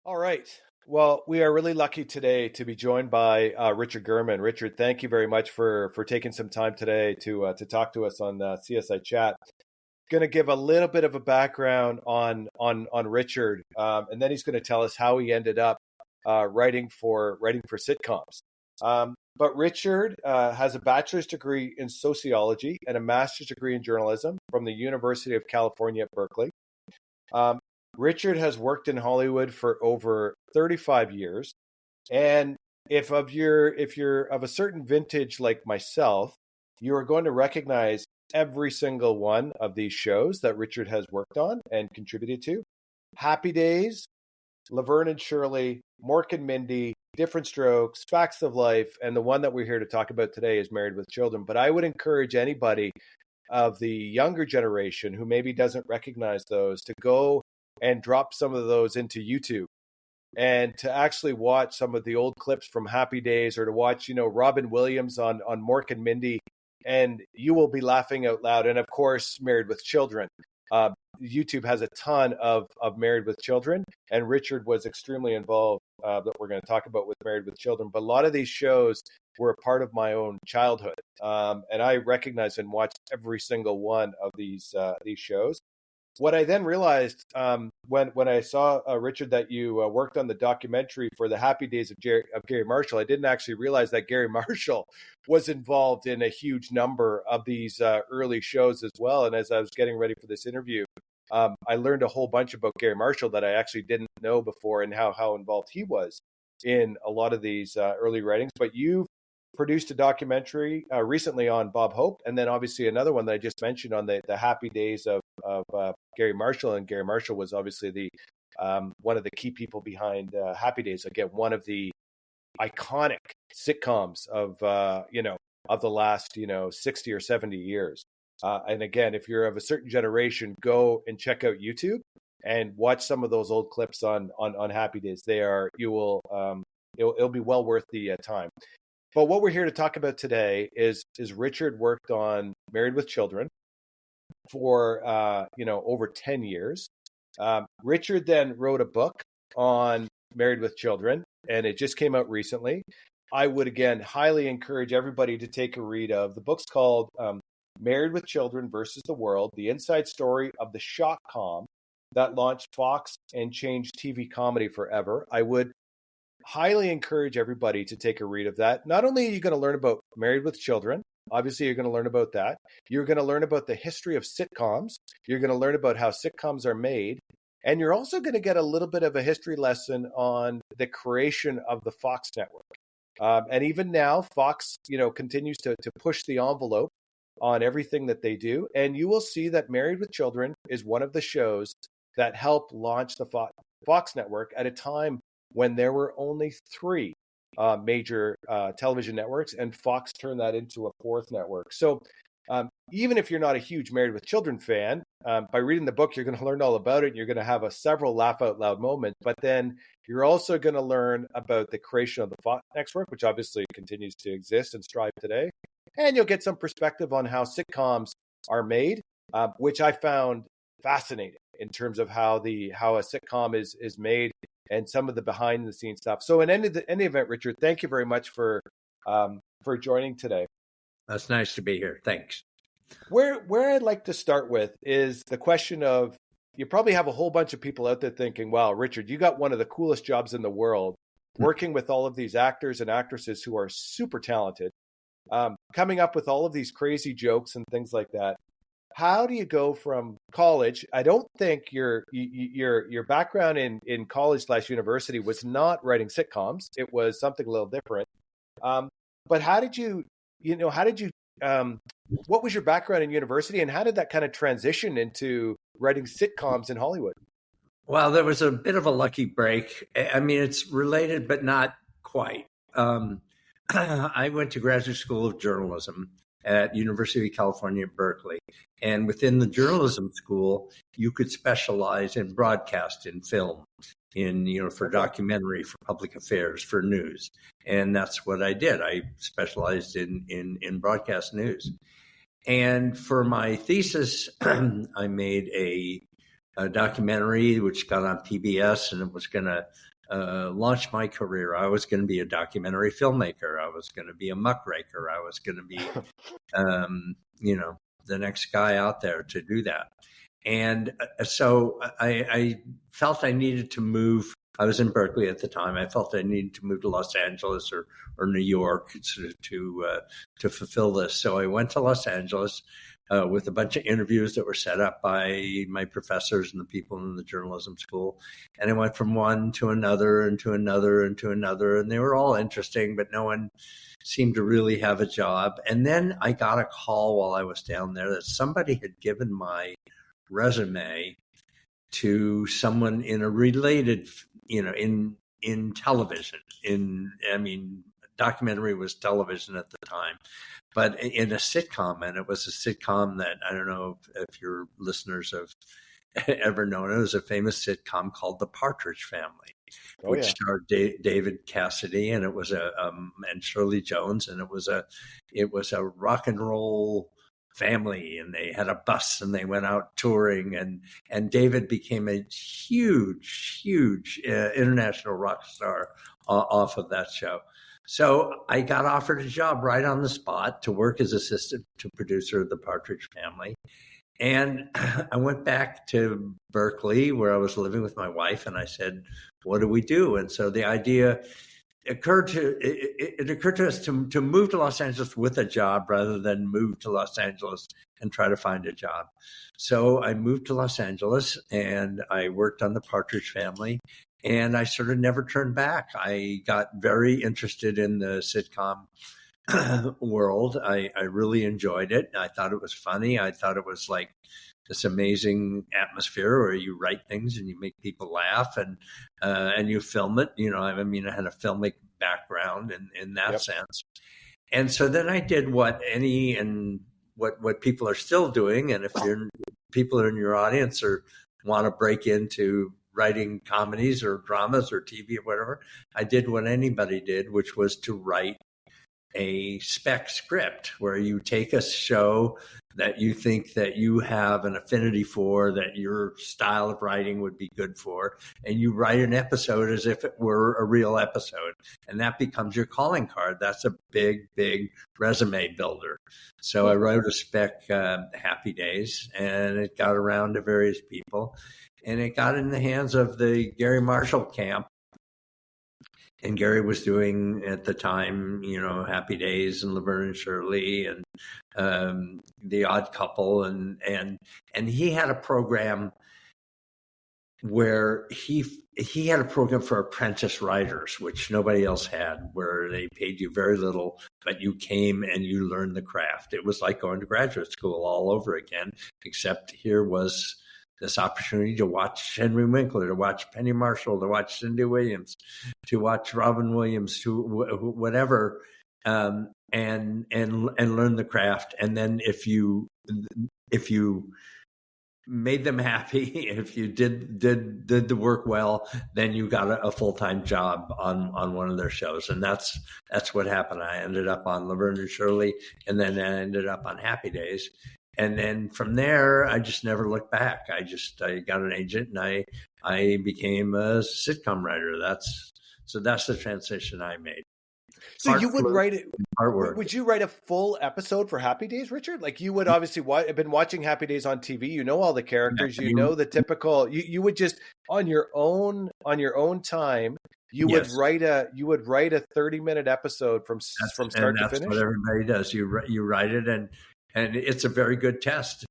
All right. Well, we are really lucky today to be joined by Richard Gurman. Richard, thank you very much for taking some time today to talk to us on CSI Chat. Going to give a little bit of a background on Richard, and then he's going to tell us how he ended up writing for sitcoms. But Richard has a bachelor's degree in sociology and a master's degree in journalism from the University of California at Berkeley. Richard has worked in Hollywood for over 35 years. And if you're of a certain vintage like myself, you are going to recognize every single one of these shows that Richard has worked on and contributed to. Happy Days, Laverne and Shirley, Mork and Mindy, Different Strokes, Facts of Life, and the one that we're here to talk about today is Married with Children. But I would encourage anybody of the younger generation who maybe doesn't recognize those to go and drop some of those into YouTube and to actually watch some of the old clips from Happy Days, or to watch, Robin Williams on Mork and Mindy, and you will be laughing out loud. And of course, Married with Children. YouTube has a ton of Married with Children, and Richard was extremely involved that we're going to talk about with Married with Children. But a lot of these shows were a part of my own childhood, and I recognized and watched every single one of these shows. What I then realized when I saw, Richard, that you worked on the documentary for the Happy Days of Gary Marshall, I didn't actually realize that Gary Marshall was involved in a huge number of these early shows as well. And as I was getting ready for this interview, I learned a whole bunch about Gary Marshall that I actually didn't know before, and how involved he was in a lot of these early writings. But you produced a documentary recently on Bob Hope, and then obviously another one that I just mentioned on the Happy Days of Gary Marshall. And Gary Marshall was obviously the one of the key people behind Happy Days. Again, one of the iconic sitcoms of the last 60 or 70 years. And again, if you're of a certain generation, go and check out YouTube and watch some of those old clips on Happy Days. It'll be well worth the time. But what we're here to talk about today is Richard worked on Married with Children for over 10 years. Richard then wrote a book on Married with Children, and it just came out recently. I would again highly encourage everybody to take a read of. The book's called Married with Children versus the World: The Inside Story of the Shotcom that launched Fox and changed TV comedy forever. I would highly encourage everybody to take a read of that. Not only are you going to learn about Married with Children, obviously you're going to learn about that. You're going to learn about the history of sitcoms. You're going to learn about how sitcoms are made. And you're also going to get a little bit of a history lesson on the creation of the Fox network. And even now, Fox, continues to push the envelope on everything that they do. And you will see that Married with Children is one of the shows that helped launch the Fox network at a time when there were only three major television networks, and Fox turned that into a fourth network. So even if you're not a huge Married with Children fan, by reading the book, you're going to learn all about it, and you're going to have several laugh out loud moments. But then you're also going to learn about the creation of the Fox network, which obviously continues to exist and strive today. And you'll get some perspective on how sitcoms are made, which I found fascinating in terms of how a sitcom is made, and some of the behind the scenes stuff. So in any event, Richard, thank you very much for joining today. That's nice to be here. Thanks. Where I'd like to start with is the question of, you probably have a whole bunch of people out there thinking, wow, Richard, you got one of the coolest jobs in the world, working with all of these actors and actresses who are super talented, coming up with all of these crazy jokes and things like that. How do you go from college? I don't think your background in college/university was not writing sitcoms. It was something a little different. But how did you what was your background in university, and how did that kind of transition into writing sitcoms in Hollywood? Well, there was a bit of a lucky break. I mean, it's related, but not quite. I went to graduate school of journalism at University of California at Berkeley. And within the journalism school, you could specialize in broadcast, in film, for documentary, for public affairs, for news. And that's what I did. I specialized in broadcast news. And for my thesis, I made a documentary which got on PBS, and it was going to launch my career. I was going to be a documentary filmmaker. I was going to be a muckraker. I was going to be, the next guy out there to do that. And so I felt I needed to move. I was in Berkeley at the time. I felt I needed to move to Los Angeles or New York to fulfill this. So I went to Los Angeles with a bunch of interviews that were set up by my professors and the people in the journalism school. And I went from one to another and to another and to another. And they were all interesting, but no one seemed to really have a job. And then I got a call while I was down there that somebody had given my resume to someone in a related, in television. Documentary was television at the time, but in a sitcom, and it was a sitcom that I don't know if your listeners have ever known. It was a famous sitcom called The Partridge Family, which starred David Cassidy, and it was and Shirley Jones, and it was a rock and roll family, and they had a bus and they went out touring, and David became a huge international rock star off of that show. So I got offered a job right on the spot to work as assistant to producer of The Partridge Family. And I went back to Berkeley where I was living with my wife, and I said, what do we do? And so the idea occurred to us to move to Los Angeles with a job rather than move to Los Angeles and try to find a job. So I moved to Los Angeles and I worked on The Partridge Family, and I sort of never turned back. I got very interested in the sitcom world. I really enjoyed it. I thought it was funny. I thought it was like this amazing atmosphere where you write things and you make people laugh and you film it. I had a filmic background in that sense. And so then I did what people are still doing. And if people are in your audience or want to break into writing comedies or dramas or TV or whatever, I did what anybody did, which was to write a spec script where you take a show that you think that you have an affinity for, that your style of writing would be good for, and you write an episode as if it were a real episode. And that becomes your calling card. That's a big resume builder. So I wrote a spec, Happy Days, and it got around to various people. And it got in the hands of the Gary Marshall camp. And Gary was doing at the time, Happy Days and Laverne and Shirley and The Odd Couple, and he had a program where he had a program for apprentice writers, which nobody else had, where they paid you very little, but you came and you learned the craft. It was like going to graduate school all over again, except here was this opportunity to watch Henry Winkler, to watch Penny Marshall, to watch Cindy Williams, to watch Robin Williams, to whatever, and learn the craft. And then if you made them happy, if you did the work well, then you got a full-time job on one of their shows. And that's what happened. I ended up on Laverne and Shirley, and then I ended up on Happy Days. And then from there, I just never looked back. I got an agent, and I became a sitcom writer. That's the transition I made. So you would write it. Would you write a full episode for Happy Days, Richard? Like you would obviously have been watching Happy Days on TV. You know all the characters. You know the typical. You would just on your own time. You would write a 30-minute episode from start to finish. That's what everybody does. You write it and it's a very good test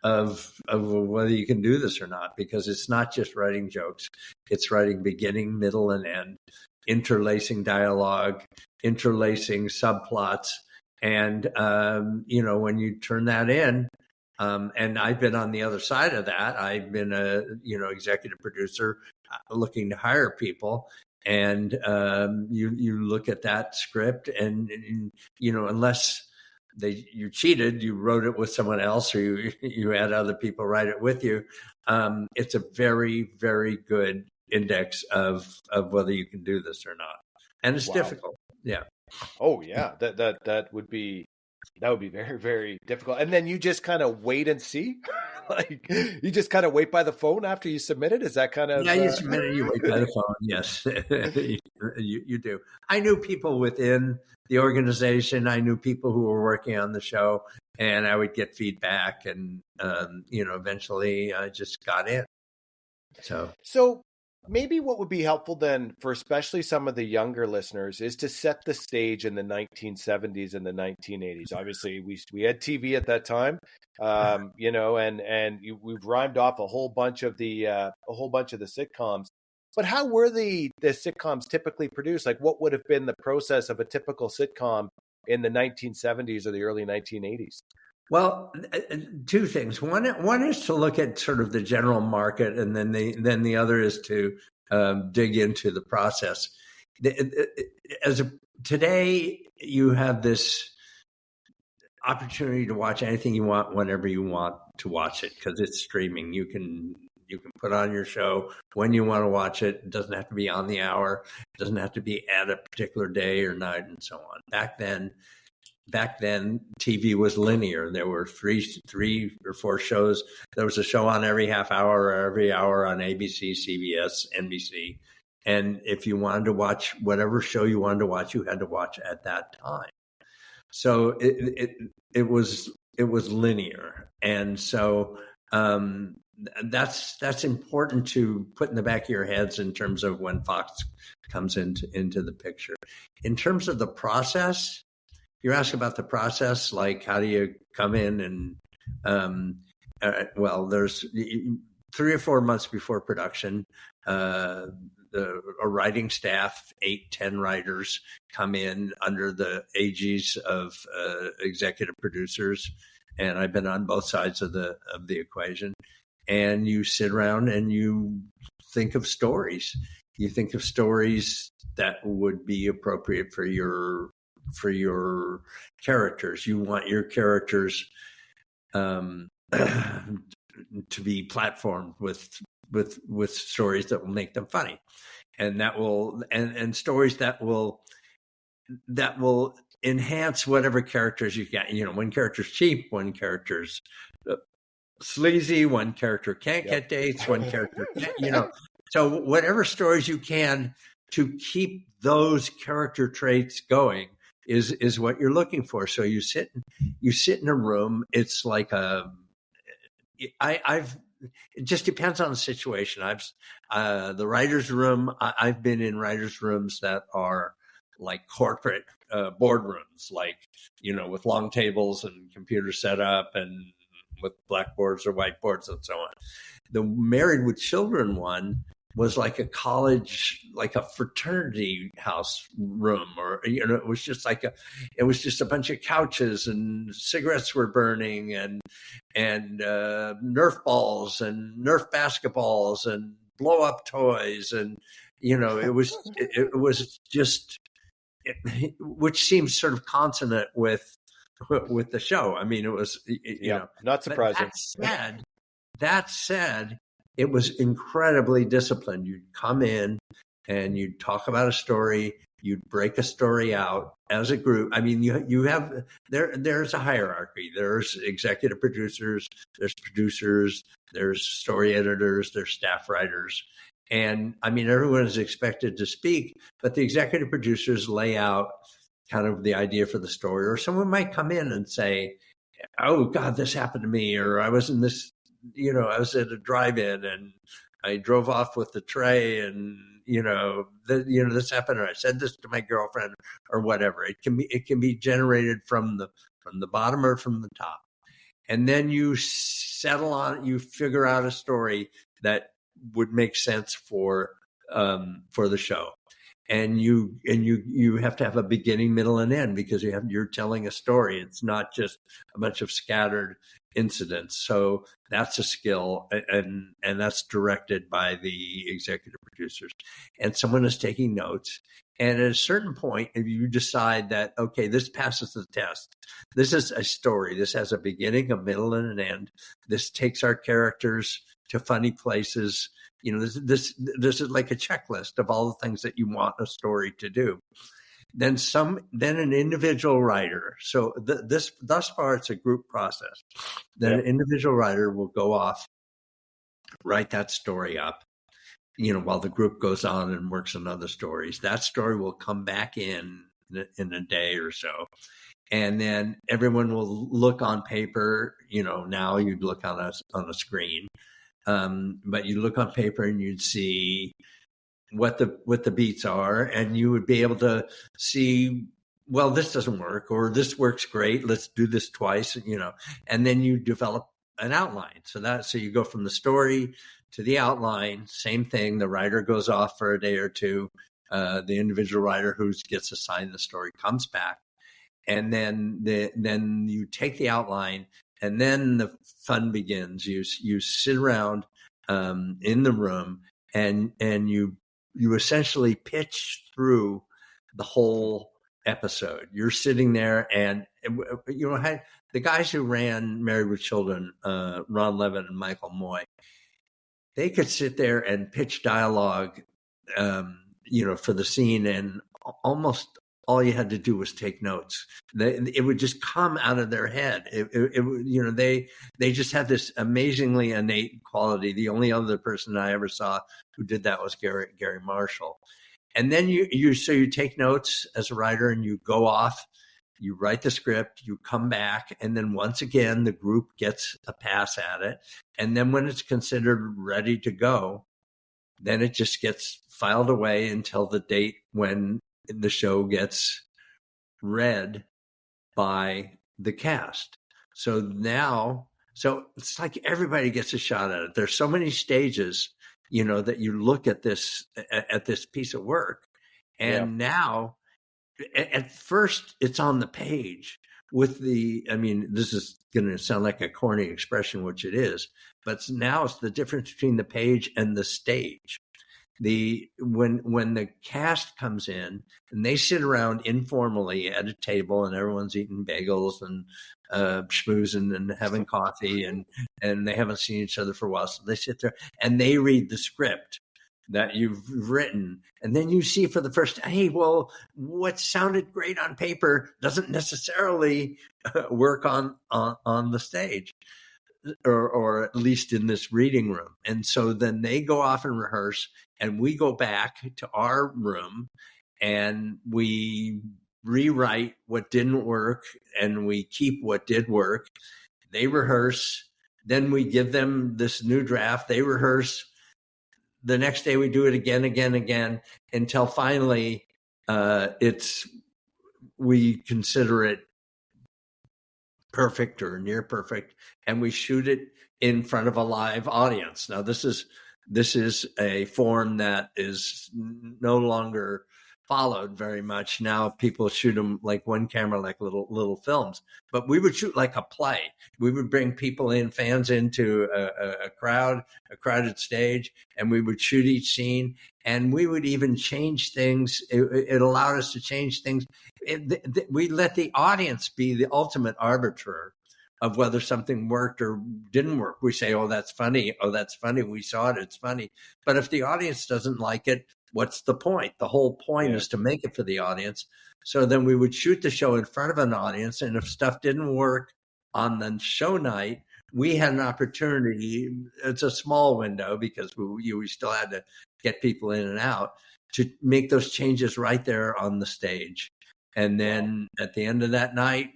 of whether you can do this or not, because it's not just writing jokes. It's writing beginning, middle, and end, interlacing dialogue, interlacing subplots. And, when you turn that in, and I've been on the other side of that. I've been a, executive producer looking to hire people. And you look at that script and unless you cheated, you wrote it with someone else, or you had other people write it with you. It's a very, very good index of whether you can do this or not. And it's difficult. Yeah. Oh yeah. That would be That would be very, very difficult. And then you just kind of wait and see, like you just kind of wait by the phone after you submit it. Is that kind Yeah, of? you submit it, you wait by the phone. Yes, you do. I knew people within the organization. I knew people who were working on the show, and I would get feedback, and eventually I just got in. So maybe what would be helpful then for especially some of the younger listeners is to set the stage in the 1970s and the 1980s. Obviously, we had TV at that time, we've rhymed off a whole bunch of the sitcoms. But how were the sitcoms typically produced? Like, what would have been the process of a typical sitcom in the 1970s or the early 1980s? Well, two things. One is to look at sort of the general market, and then the other is to dig into the process. Today, you have this opportunity to watch anything you want whenever you want to watch it because it's streaming. You can put on your show when you want to watch it. It doesn't have to be on the hour. It doesn't have to be at a particular day or night, and so on. Back then, TV was linear. There were three or four shows. There was a show on every half hour or every hour on ABC, CBS, NBC. And if you wanted to watch whatever show you wanted to watch, you had to watch at that time. So it was linear. And so that's important to put in the back of your heads in terms of when Fox comes into the picture. In terms of the process, you're asking about the process, like how do you come in and there's 3 or 4 months before production, a writing staff, 8-10 writers come in under the aegis of executive producers, and I've been on both sides of the equation. And you sit around and you think of stories. You think of stories that would be appropriate for your characters. You want your characters to be platformed with stories that will make them funny, and that will and stories that will enhance whatever characters you got. One character's cheap, one character's sleazy, one character can't get dates, one character can't, So whatever stories you can to keep those character traits going is what you're looking for. So you sit in a room. It's like it just depends on the situation. The writer's room. I've been in writers' rooms that are like corporate boardrooms, like, with long tables and computers set up and with blackboards or whiteboards and so on. The Married with Children one was like a college, like a fraternity house room, or it was just a bunch of couches and cigarettes were burning and Nerf balls and Nerf basketballs and blow up toys, and it was just which seems sort of consonant with the show. I mean, it was not surprising. That said, it was incredibly disciplined. You'd come in and you'd talk about a story. You'd break a story out as a group. I mean, you have there's a hierarchy. There's executive producers, there's producers, there's story editors, there's staff writers. And I mean, everyone is expected to speak, but the executive producers lay out kind of the idea for the story. Or someone might come in and say, "Oh God, this happened to me," or "I was in this, I was at a drive-in and I drove off with the tray and this happened, or I said this to my girlfriend," or whatever. It can be generated from the bottom or from the top, and then you settle on it. You figure out a story that would make sense for the show. And you have to have a beginning, middle, and end, because you're telling a story. It's not just a bunch of scattered incidents. So that's a skill, and that's directed by the executive producers. And someone is taking notes. And at a certain point, if you decide that, okay, this passes the test, this is a story. This has a beginning, a middle, and an end. This takes our characters to funny places. This is like a checklist of all the things that you want a story to do. then an individual writer. So this thus far it's a group process. Then an individual writer will go off, write that story up, while the group goes on and works on other stories. That story will come back in a day or so. And then everyone will look on paper, now you'd look on a screen. But you look on paper and you'd see what the beats are, and you would be able to see, well, this doesn't work, or this works great, let's do this twice, and then you develop an outline. So you go from the story to the outline, same thing. The writer goes off for a day or two. The individual writer who gets assigned the story comes back, and then you take the outline, and then the fun begins. You sit around in the room, and you essentially pitch through the whole episode. You're sitting there, and the guys who ran Married with Children, Ron Levin and Michael Moy, they could sit there and pitch dialogue, for the scene, and almost all you had to do was take notes. It would just come out of their head. They just had this amazingly innate quality. The only other person I ever saw who did that was Gary Marshall. And then you take notes as a writer, and you go off, you write the script, you come back, and then once again the group gets a pass at it. And then when it's considered ready to go, then it just gets filed away until the date when the show gets read by the cast. So it's like everybody gets a shot at it. There's so many stages, that you look at this piece of work. And now, at first, it's on the page with this is going to sound like a corny expression, which it is, but now it's the difference between the page and the stage. When the cast comes in and they sit around informally at a table, and everyone's eating bagels and schmoozing and having coffee, and they haven't seen each other for a while, so they sit there and they read the script that you've written, and then you see for the first time, hey, well, what sounded great on paper doesn't necessarily work on the stage. Or at least in this reading room. And so then they go off and rehearse, and we go back to our room and we rewrite what didn't work, and we keep what did work. They rehearse. Then we give them this new draft. They rehearse. The next day we do it again, until finally we consider it perfect or near perfect, and we shoot it in front of a live audience. Now, this is a form that is no longer followed very much. Now people shoot them like one camera, like little films, but we would shoot like a play. We would bring people in, fans into a crowded stage, and we would shoot each scene, and we would even change things. It allowed us to change things. We let the audience be the ultimate arbiter of whether something worked or didn't work. We say, oh, that's funny. Oh, that's funny. We saw it. It's funny. But if the audience doesn't like it, what's the point? The whole point is to make it for the audience. So then we would shoot the show in front of an audience. And if stuff didn't work on the show night, we had an opportunity. It's a small window because we still had to get people in and out, to make those changes right there on the stage. And then at the end of that night,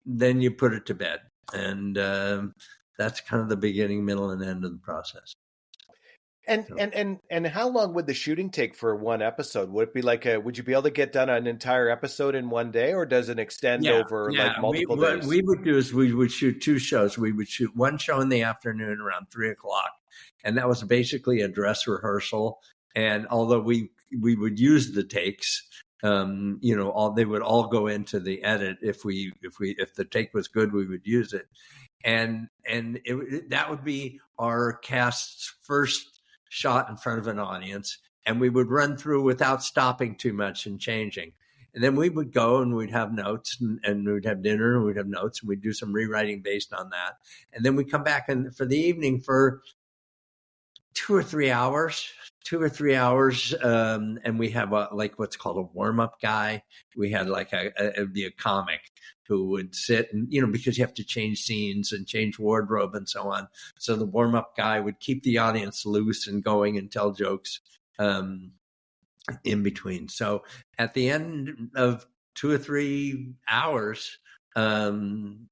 then you put it to bed. And that's kind of the beginning, middle, and end of the process. And how long would the shooting take for one episode? Would it be would you be able to get done an entire episode in one day, or does it extend over like multiple days? What we would do is we would shoot two shows. We would shoot one show in the afternoon around 3:00. And that was basically a dress rehearsal. And although we would use the takes, they would all go into the edit. If the take was good, we would use it. And that would be our cast's first shot in front of an audience, and we would run through without stopping too much and changing. And then we would go and we'd have notes, and we'd have dinner, and we'd have notes, and we'd do some rewriting based on that. And then we'd come back for the evening for 2 or 3 hours. And we have like what's called a warm-up guy. We had like it'd be a comic who would sit and, because you have to change scenes and change wardrobe and so on. So the warm-up guy would keep the audience loose and going and tell jokes in between. So at the end of 2 or 3 hours, can't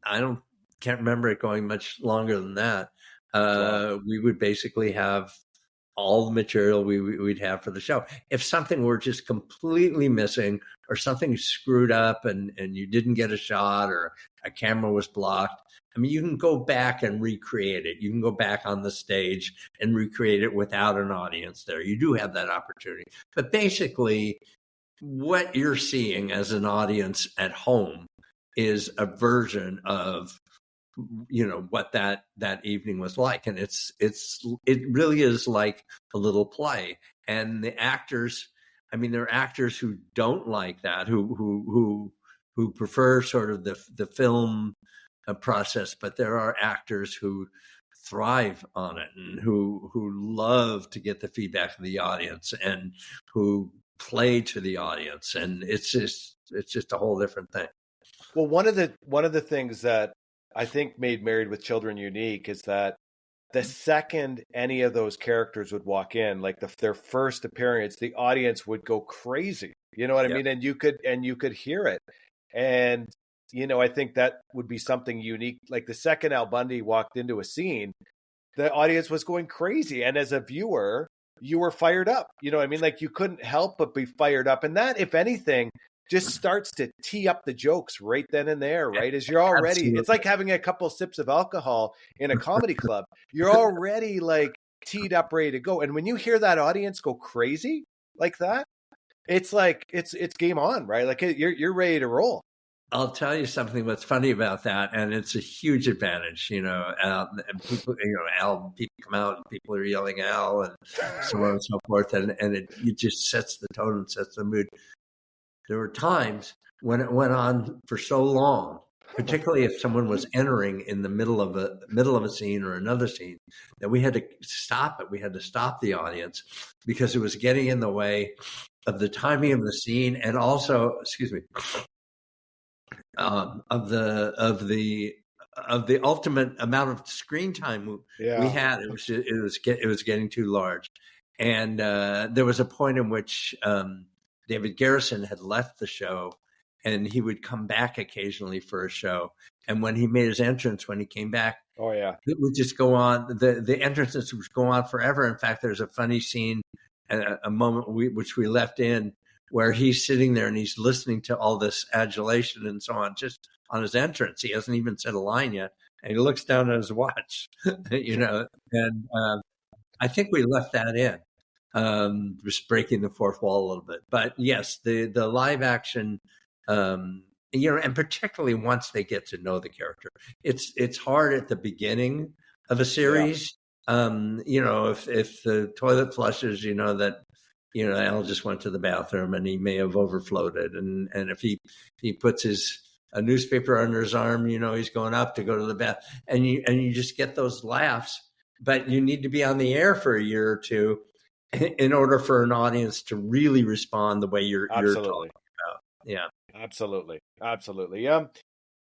remember it going much longer than that. We would basically have all the material we'd have for the show. If something were just completely missing or something screwed up and you didn't get a shot or a camera was blocked, I mean, you can go back and recreate it. You can go back on the stage and recreate it without an audience there. You do have that opportunity. But basically, what you're seeing as an audience at home is a version of what that evening was like, and it really is like a little play. And the actors, I mean, there are actors who don't like that, who prefer sort of the film process, but there are actors who thrive on it and who love to get the feedback of the audience and who play to the audience, and it's just a whole different thing. Well, one of the things that I think made Married with Children unique is that the second any of those characters would walk in, like their first appearance, the audience would go crazy. You know what I mean? And you could hear it. And, I think that would be something unique. Like the second Al Bundy walked into a scene, the audience was going crazy. And as a viewer, you were fired up. You know what I mean? Like you couldn't help but be fired up. And that, if anything, just starts to tee up the jokes right then and there, right? As you're already, Absolutely. It's like having a couple sips of alcohol in a comedy club. You're already like teed up, ready to go. And when you hear that audience go crazy like that, it's like, it's game on, right? Like you're ready to roll. I'll tell you something that's funny about that, and it's a huge advantage, and people, people come out and people are yelling Al and so on and so forth, and it just sets the tone and sets the mood. There were times when it went on for so long, particularly if someone was entering in the middle of a scene or another scene, that we had to stop it. We had to stop the audience because it was getting in the way of the timing of the scene, and also, of the ultimate amount of screen time we had. It was getting too large, and there was a point in which David Garrison had left the show, and he would come back occasionally for a show. And when he made his entrance, when he came back, it would just go on. The entrances would go on forever. In fact, there's a funny scene, a moment which we left in, where he's sitting there and he's listening to all this adulation and so on, just on his entrance. He hasn't even said a line yet. And he looks down at his watch, and I think we left that in, just breaking the fourth wall a little bit. But yes, the live action, and particularly once they get to know the character, it's hard at the beginning of a series. If the toilet flushes, Al just went to the bathroom and he may have overflowed it. And if he puts a newspaper under his arm, he's going up to go to the bath, and you just get those laughs, but you need to be on the air for a year or two in order for an audience to really respond the way you're talking about. Yeah, absolutely.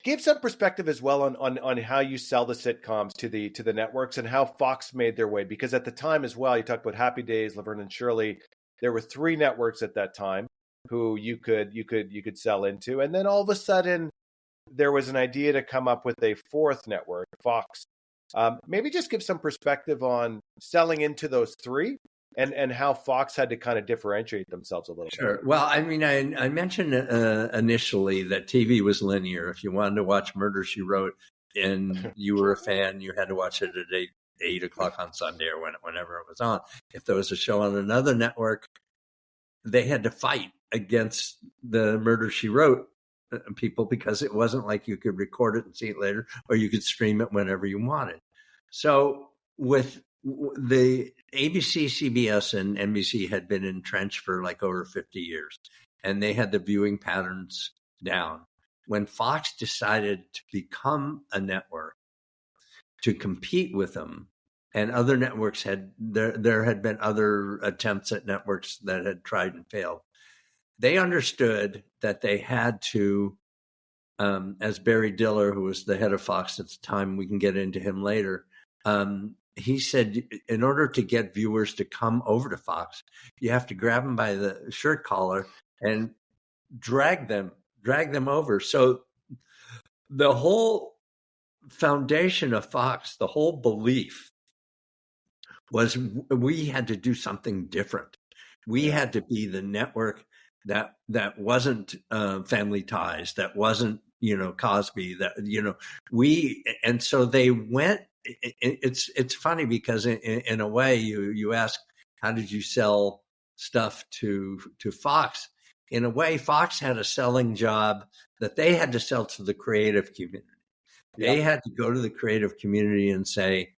Give some perspective as well on how you sell the sitcoms to the networks and how Fox made their way, because at the time as well, you talked about Happy Days, Laverne and Shirley. There were 3 networks at that time who you could sell into, and then all of a sudden there was an idea to come up with a 4th network, Fox. Maybe just give some perspective on selling into those 3 and how Fox had to kind of differentiate themselves a little bit. Sure. Well, I mean, I mentioned initially that TV was linear. If you wanted to watch Murder, She Wrote and you were a fan, you had to watch it at 8 o'clock on Sunday or whenever it was on. If there was a show on another network, they had to fight against the Murder, She Wrote people, because it wasn't like you could record it and see it later, or you could stream it whenever you wanted. So with the ABC, CBS, and NBC had been entrenched for like over 50 years, and they had the viewing patterns down. When Fox decided to become a network to compete with them, and other networks there had been other attempts at networks that had tried and failed. They understood that they had to, as Barry Diller, who was the head of Fox at the time, we can get into him later, he said, in order to get viewers to come over to Fox, you have to grab them by the shirt collar and drag them over. So the whole foundation of Fox, the whole belief was we had to do something different. We had to be the network that wasn't Family Ties, that wasn't, Cosby, that, and so they went. It's funny because in a way you ask, how did you sell stuff to Fox? In a way, Fox had a selling job that they had to sell to the creative community. Yeah. They had to go to the creative community and say,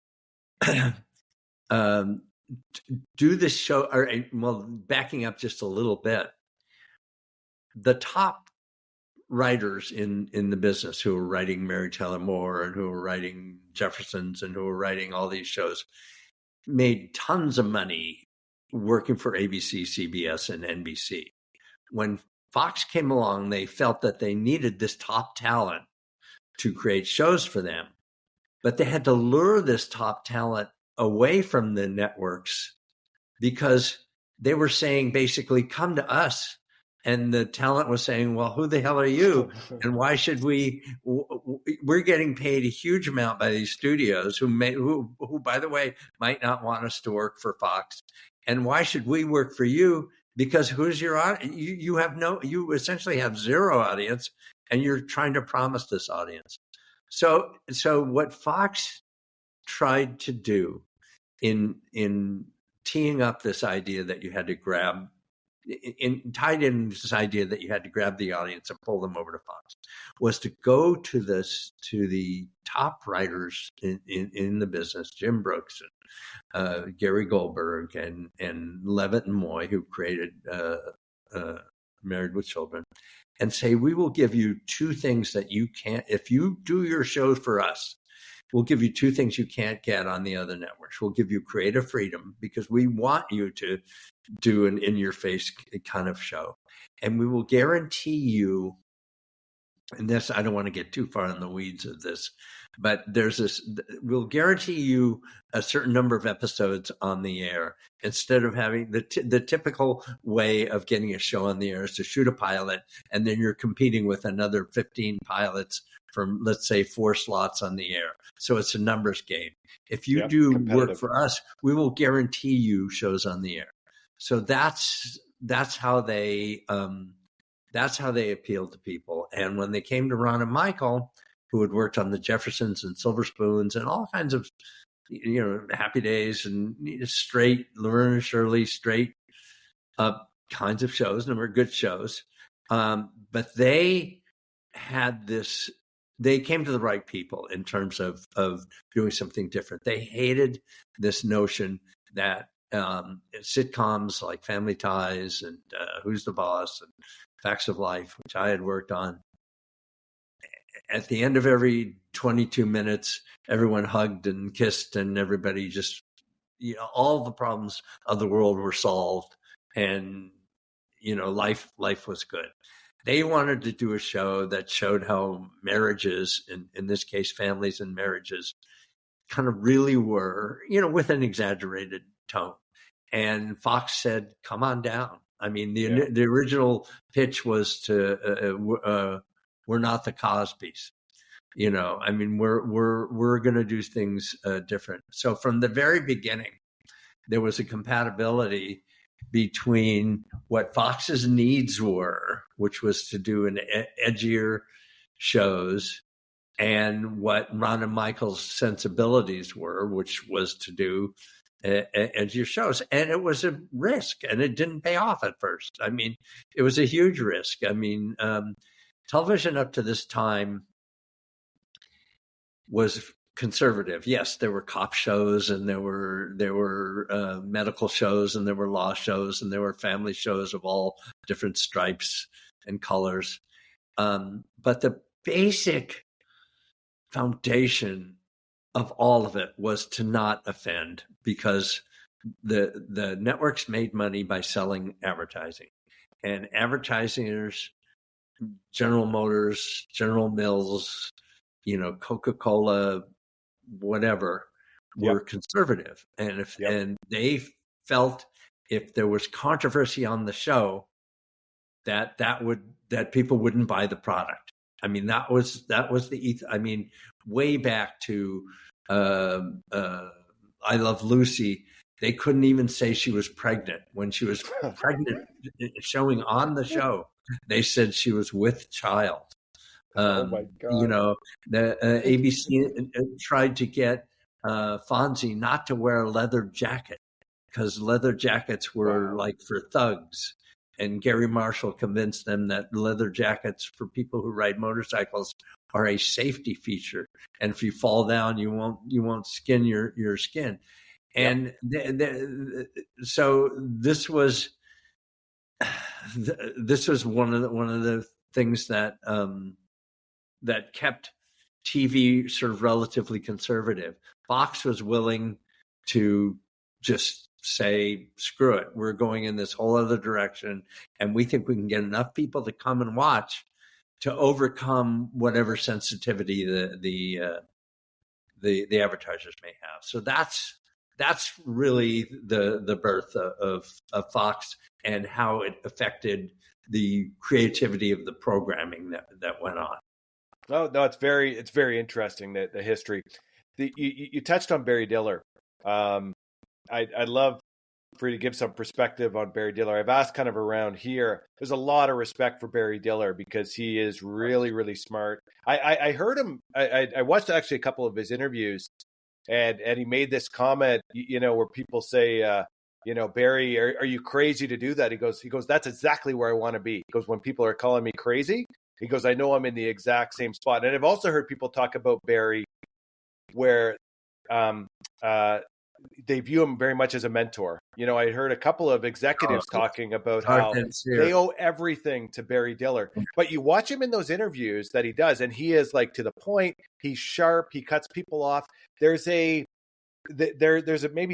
do this show, backing up just a little bit, the top writers in the business who were writing Mary Tyler Moore and who were writing Jeffersons and who were writing all these shows made tons of money working for ABC, CBS, and NBC. When Fox came along, they felt that they needed this top talent to create shows for them, but they had to lure this top talent away from the networks because they were saying basically, come to us. And the talent was saying, well, who the hell are you? And why should we're getting paid a huge amount by these studios who, by the way, might not want us to work for Fox. And why should we work for you? Because who's your audience? You essentially have zero audience and you're trying to promise this audience. So what Fox tried to do in teeing up this idea that you had to grab, tied in this idea that you had to grab the audience and pull them over to Fox, was to go to the top writers in the business, Jim Brooks, and Gary Goldberg, and Levitt and Moy, who created Married with Children, and say, we will give you two things that you can't, if you do your show for us, we'll give you two things you can't get on the other networks. We'll give you creative freedom because we want you to do an in-your-face kind of show. And we will guarantee you, and this, I don't want to get too far in the weeds of this, but we'll guarantee you a certain number of episodes on the air instead of having the typical way of getting a show on the air is to shoot a pilot and then you're competing with another 15 pilots from, let's say, 4 slots on the air. So it's a numbers game. If you do work for us, we will guarantee you shows on the air. So that's how they appealed to people. And when they came to Ron and Michael, who had worked on the Jeffersons and Silver Spoons and all kinds of, Happy Days and straight, Laverne and Shirley, straight up kinds of shows, and they were good shows. But they had this. They came to the right people in terms of doing something different. They hated this notion that sitcoms like Family Ties and Who's the Boss and Facts of Life, which I had worked on, at the end of every 22 minutes, everyone hugged and kissed and everybody just, all the problems of the world were solved and, life was good. They wanted to do a show that showed how marriages, in this case, families and marriages, kind of really were, with an exaggerated tone. And Fox said, come on down. I mean, the original pitch was to, we're not the Cosbys. We're going to do things different. So from the very beginning, there was a compatibility between what Fox's needs were, which was to do an edgier shows, and what Ron and Michael's sensibilities were, which was to do edgier shows. And it was a risk, and it didn't pay off at first. I mean, it was a huge risk. I mean, television up to this time was conservative. Yes, there were cop shows and there were medical shows and there were law shows and there were family shows of all different stripes and colors. But the basic foundation of all of it was to not offend, because the networks made money by selling advertising, and advertisers, General Motors, General Mills, Coca-Cola, whatever, were conservative. And and they felt if there was controversy on the show, that people wouldn't buy the product. I mean, that was way back to I Love Lucy. They couldn't even say she was pregnant. When she was pregnant, showing on the show, they said she was with child. Oh my God. The ABC tried to get Fonzie not to wear a leather jacket, because leather jackets were like for thugs. And Gary Marshall convinced them that leather jackets for people who ride motorcycles are a safety feature, and if you fall down, you won't skin your skin. And so this was one of the things that that kept TV sort of relatively conservative. Fox was willing to just say, screw it, we're going in this whole other direction, and we think we can get enough people to come and watch to overcome whatever sensitivity the advertisers may have. So that's really the birth of Fox, and how it affected the creativity of the programming that went on. Oh no, it's very interesting, the history. You touched on Barry Diller. I'd love for you to give some perspective on Barry Diller. I've asked kind of around here. There's a lot of respect for Barry Diller because he is really, really smart. I heard him. I watched actually a couple of his interviews, and he made this comment, where people say, Barry, are you crazy to do that? He goes, that's exactly where I want to be. He goes, when people are calling me crazy, he goes, I know I'm in the exact same spot. And I've also heard people talk about Barry where they view him very much as a mentor. I heard a couple of executives talking about how they owe everything to Barry Diller. But you watch him in those interviews that he does, and he is like to the point. He's sharp. He cuts people off. There's maybe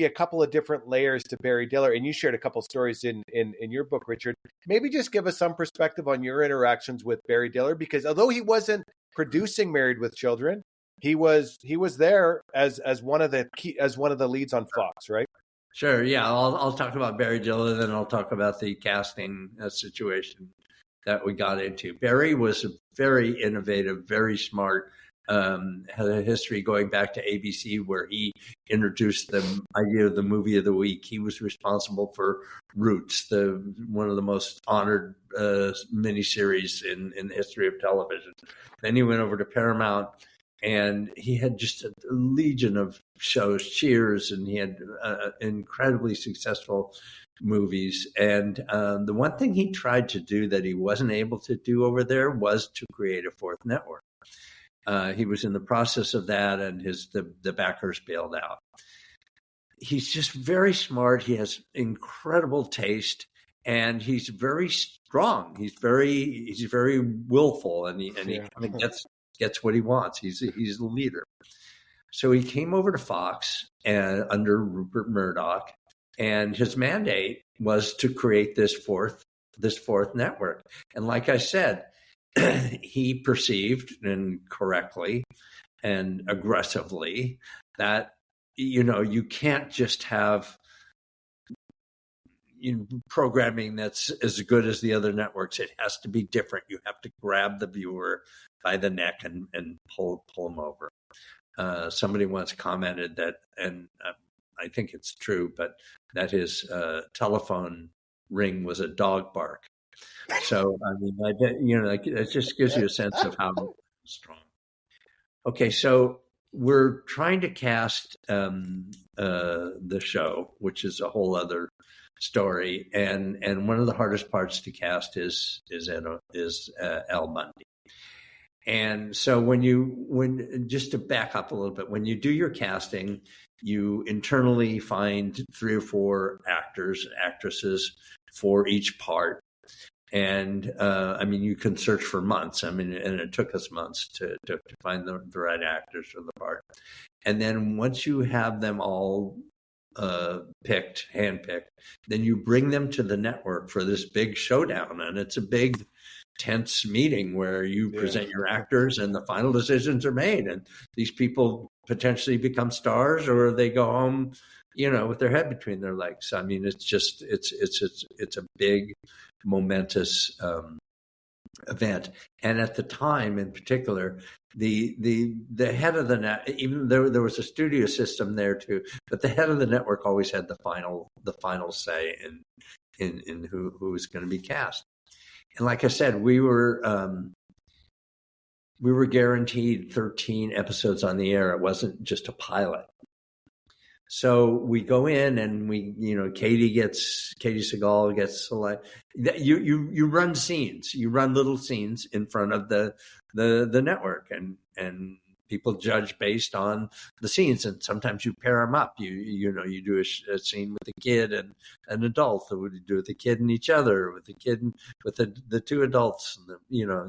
a couple of different layers to Barry Diller, and you shared a couple stories in your book, Richard. Maybe just give us some perspective on your interactions with Barry Diller, because although he wasn't producing Married with Children, he was there as one of the leads on Fox, right? Sure. Yeah, I'll talk about Barry Diller, then I'll talk about the casting situation that we got into. Barry was very innovative, very smart. Had a history going back to ABC, where he introduced the idea of the movie of the week. He was responsible for Roots, one of the most honored miniseries in the history of television. Then he went over to Paramount, and he had just a legion of shows, Cheers, and he had incredibly successful movies. And the one thing he tried to do that he wasn't able to do over there was to create a fourth network. He was in the process of that, and the backers bailed out. He's just very smart. He has incredible taste, and he's very strong. He's very willful, and he kind of gets what he wants. He's the leader. So he came over to Fox under Rupert Murdoch, and his mandate was to create this fourth network. And like I said, he perceived, and correctly and aggressively, that you can't just have programming that's as good as the other networks. It has to be different. You have to grab the viewer by the neck and pull them over. Somebody once commented that, and I think it's true, but that his telephone ring was a dog bark. So, I mean, it just gives you a sense of how strong. Okay, so we're trying to cast the show, which is a whole other story, and one of the hardest parts to cast is Al Bundy. And so when just to back up a little bit, when you do your casting, you internally find 3 or 4 actors and actresses for each part. And you can search for months. And it took us months to find the right actors for the part. And then once you have them all handpicked, then you bring them to the network for this big showdown. And it's a big, tense meeting where you present your actors and the final decisions are made. And these people potentially become stars, or they go home, with their head between their legs. I mean, it's just, it's a big, momentous event. And at the time in particular, the head of the net, even though there was a studio system there too, but the head of the network always had the final say in who was going to be cast. And like I said, we were guaranteed 13 episodes on the air. It wasn't just a pilot. So we go in and Katie Segal gets selected. You run scenes, you run little scenes in front of the network, and people judge based on the scenes. And sometimes you pair them up. You do a scene with a kid and an adult. Or you do with the kid and each other, with the kid and with the two adults. And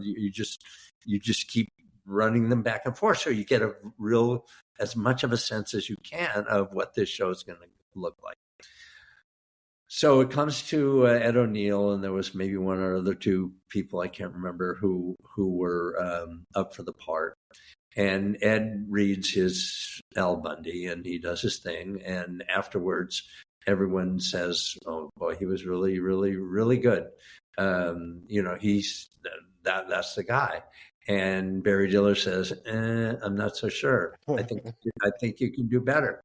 you just keep running them back and forth, so you get as much of a sense as you can of what this show is going to look like. So it comes to Ed O'Neill, and there was maybe one or other two people, I can't remember, who were up for the part. And Ed reads his Al Bundy, and he does his thing. And afterwards, everyone says, "Oh boy, he was really, really, really good." He's that's the guy. And Barry Diller says, "I'm not so sure. I think you can do better."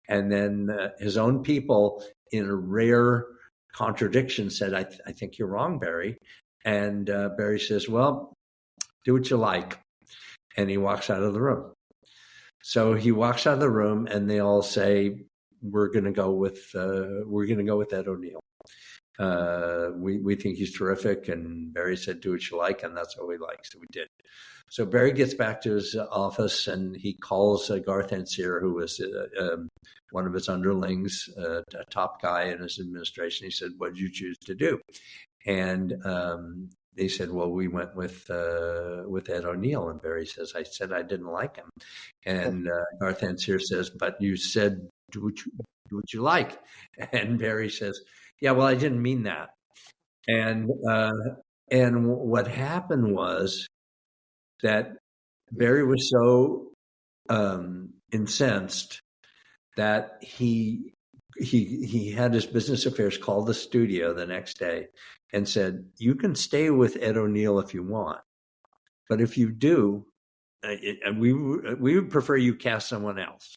And then his own people, in a rare contradiction, said, I think you're wrong, Barry." And Barry says, "Well, do what you like." And he walks out of the room. So he walks out of the room, and they all say, "We're going to go with Ed O'Neill. We think he's terrific." And Barry said, "Do what you like," and that's what we like. So we did. So Barry gets back to his office, and he calls Garth Ensier, who was one of his underlings, a top guy in his administration. He said, "What did you choose to do?" And they said, "Well, we went with Ed O'Neill." And Barry says, "I said I didn't like him." And Garth Ensier says, "But you said do what you like." And Barry says, "Yeah, well, I didn't mean that." And what happened was that Barry was so incensed that he had his business affairs call the studio the next day and said, "You can stay with Ed O'Neill if you want, but if you do, and we would prefer you cast someone else.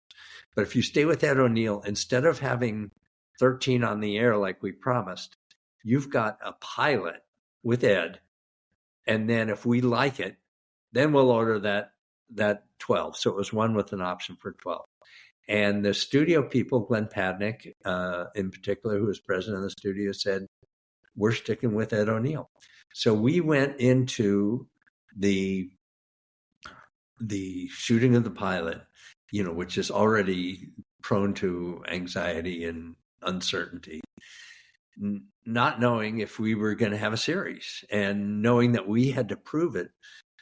But if you stay with Ed O'Neill, instead of having 13 on the air like we promised, you've got a pilot with Ed, and then if we like it, then we'll order that 12." So it was one with an option for 12. And the studio people, Glenn Padnick in particular, who was president of the studio, said, "We're sticking with Ed O'Neill." So we went into the shooting of the pilot, which is already prone to anxiety and uncertainty, not knowing if we were going to have a series, and knowing that we had to prove it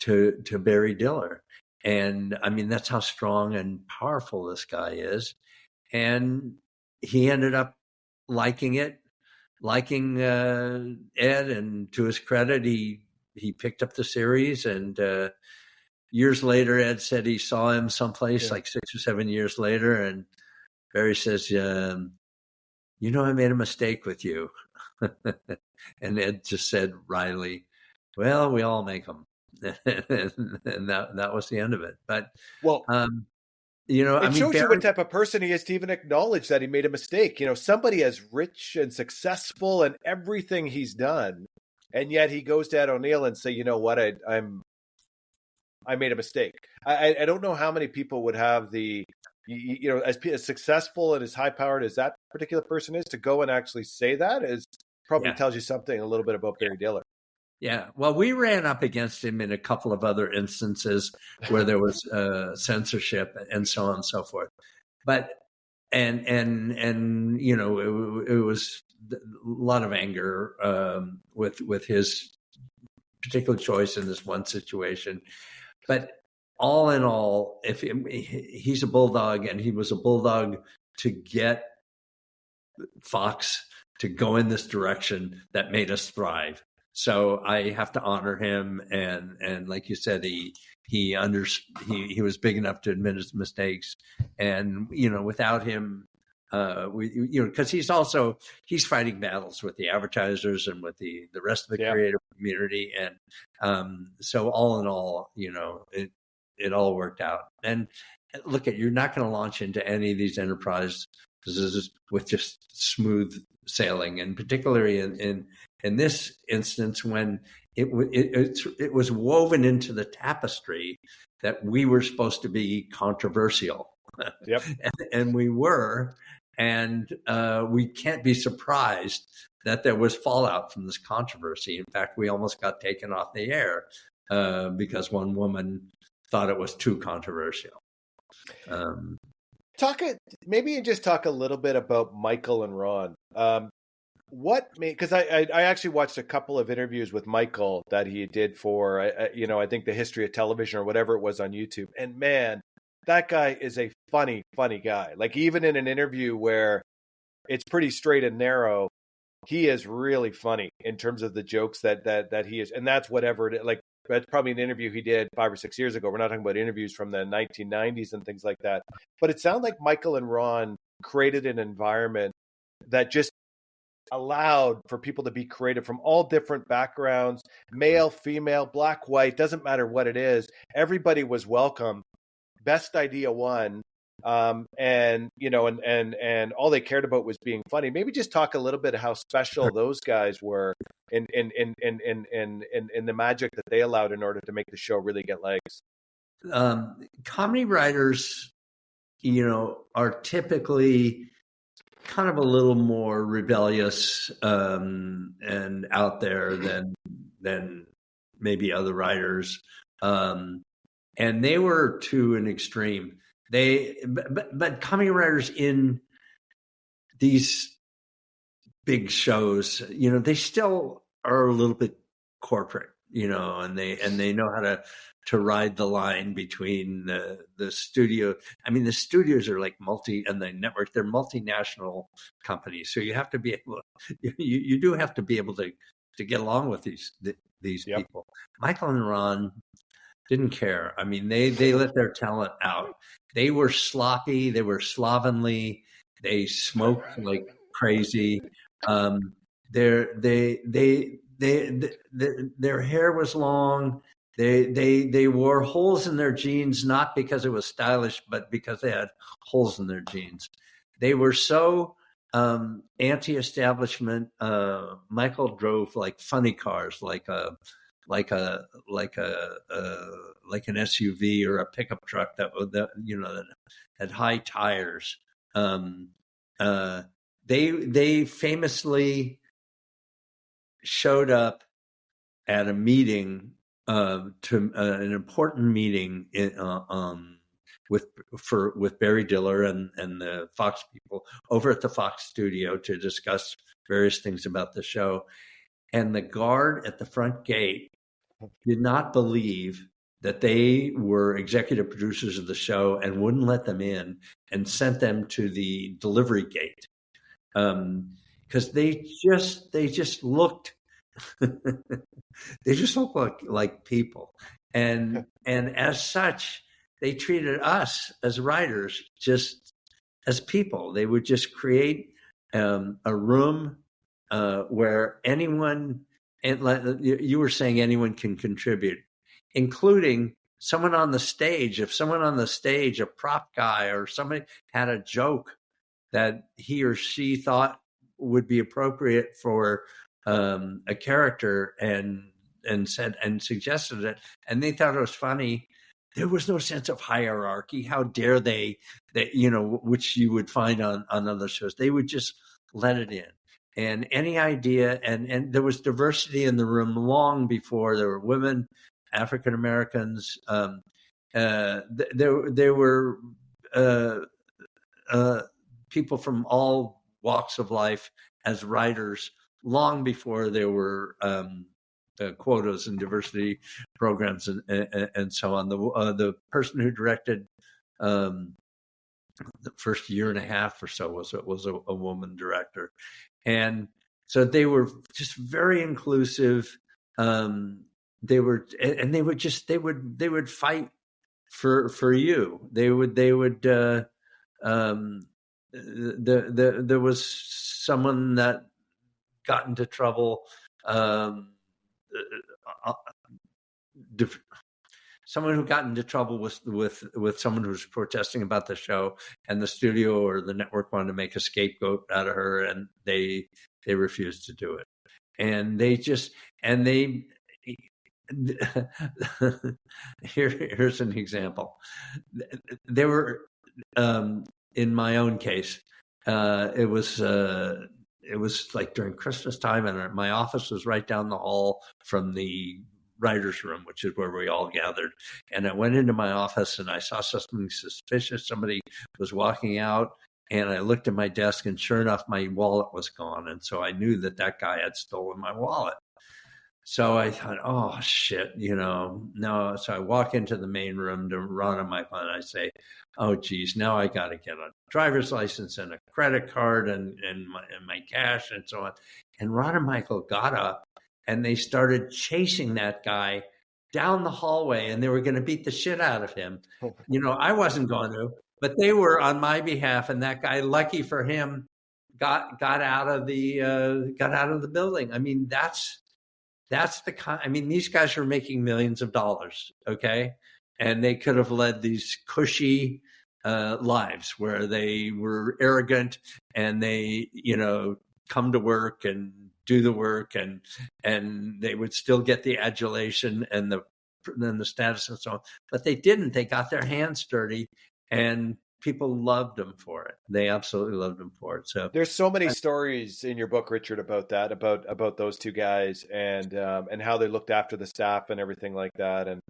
to Barry Diller. And I mean, that's how strong and powerful this guy is. And he ended up liking it, liking Ed, and to his credit, he picked up the series. And years later, Ed said he saw him someplace like 6 or 7 years later, and Barry says, "I made a mistake with you." And Ed just said wryly, "Well, we all make them." And that was the end of it. But it shows you what type of person he is to even acknowledge that he made a mistake. Somebody as rich and successful in everything he's done, and yet he goes to Ed O'Neill and say, "You know what? I made a mistake." I don't know how many people would have the, as successful and as high powered as that particular person is, to go and actually say that is probably tells you something a little bit about Barry Diller. Yeah, well, we ran up against him in a couple of other instances where there was censorship and so on and so forth. But and it was a lot of anger with his particular choice in this one situation. But all in all, if he's a bulldog, and he was a bulldog to get Fox to go in this direction that made us thrive. So I have to honor him, and like you said, he was big enough to admit his mistakes, and without him, because he's fighting battles with the advertisers and with the rest of the creative community, and so all in all, it all worked out. And look, you're not going to launch into any of these enterprises with just smooth sailing, and particularly in this instance, when it was woven into the tapestry that we were supposed to be controversial. Yep. and we were, and we can't be surprised that there was fallout from this controversy. In fact, we almost got taken off the air because one woman thought it was too controversial. Maybe just talk a little bit about Michael and Ron. Because I actually watched a couple of interviews with Michael that he did for, I think the History of Television or whatever it was on YouTube. And man, that guy is a funny guy. Like, even in an interview where it's pretty straight and narrow, he is really funny in terms of the jokes that he is. And that's that's probably an interview he did 5 or 6 years ago. We're not talking about interviews from the 1990s and things like that. But it sounded like Michael and Ron created an environment that just allowed for people to be creative from all different backgrounds, male, female, black, white, doesn't matter what it is. Everybody was welcome. Best idea won. And all they cared about was being funny. Maybe just talk a little bit of how special those guys were in the magic that they allowed in order to make the show really get legs. Comedy writers, are typically kind of a little more rebellious and out there than maybe other writers, and they were to an extreme. But comedy writers in these big shows, they still are a little bit corporate, and they know how to ride the line between the studio. I mean, the studios are like and the network, they're multinational companies. So you have to be able, you do have to be able to get along with these people. Michael and Ron didn't care. I mean, they let their talent out. They were sloppy. They were slovenly. They smoked like crazy. Their hair was long. They wore holes in their jeans, not because it was stylish, but because they had holes in their jeans. They were so anti-establishment. Michael drove like funny cars, like an SUV or a pickup truck that had high tires. They famously showed up at a meeting, to an important meeting with Barry Diller and the Fox people over at the Fox studio to discuss various things about the show. And the guard at the front gate did not believe that they were executive producers of the show and wouldn't let them in, and sent them to the delivery gate. Because they just looked they just looked like people, and as such, they treated us as writers just as people. They would just create a room where anyone, and like you were saying, anyone can contribute, including someone on the stage. If someone on the stage, a prop guy or somebody, had a joke that he or she thought would be appropriate for a character and suggested it, and they thought it was funny, there was no sense of hierarchy. How dare they, which you would find on other shows. They would just let it in. And any idea, and there was diversity in the room long before there were women, African Americans. There were people from all walks of life as writers long before there were quotas and diversity programs and so on. The person who directed the first year and a half or so was a woman director, and so they were just very inclusive. They would fight for you. There was someone that got into trouble. Someone who got into trouble with someone who was protesting about the show, and the studio or the network wanted to make a scapegoat out of her, and they refused to do it. And here's an example. There were in my own case, it was like during Christmas time, and my office was right down the hall from the writer's room, which is where we all gathered. And I went into my office and I saw something suspicious. Somebody was walking out, and I looked at my desk, and sure enough, my wallet was gone. And so I knew that guy had stolen my wallet. So I thought, oh shit, no. So I walk into the main room to Ron and Michael, and I say, oh geez, now I got to get a driver's license and a credit card and my cash and so on. And Ron and Michael got up, and they started chasing that guy down the hallway, and they were going to beat the shit out of him. I wasn't going to, but they were on my behalf. And that guy, lucky for him, got out of the building. I mean, that's the kind. I mean, these guys are making millions of dollars, okay, and they could have led these cushy lives where they were arrogant and they, come to work and do the work, and they would still get the adulation and the status and so on. But they didn't. They got their hands dirty, and people loved them for it. They absolutely loved them for it. So there's so many stories in your book, Richard, about that, about those two guys and how they looked after the staff and everything like that. And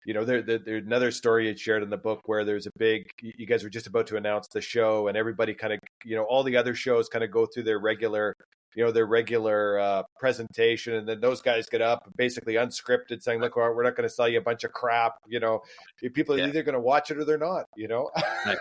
there's another story you shared in the book where there's you guys were just about to announce the show, and everybody kind of, all the other shows kind of go through their regular presentation, and then those guys get up basically unscripted saying, look, we're not going to sell you a bunch of crap. People are either going to watch it or they're not. Right.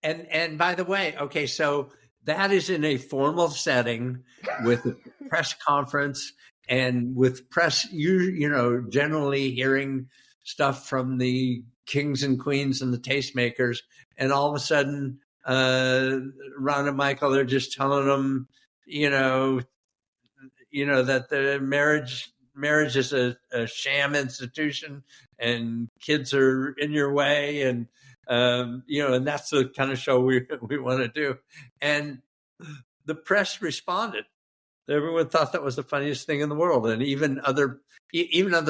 And by the way, okay, so that is in a formal setting with a press conference and with press, generally hearing stuff from the kings and queens and the tastemakers, and all of a sudden Ron and Michael, they're just telling them, that the marriage is a sham institution, and kids are in your way, and and that's the kind of show we want to do. And the press responded. Everyone thought that was the funniest thing in the world, and even other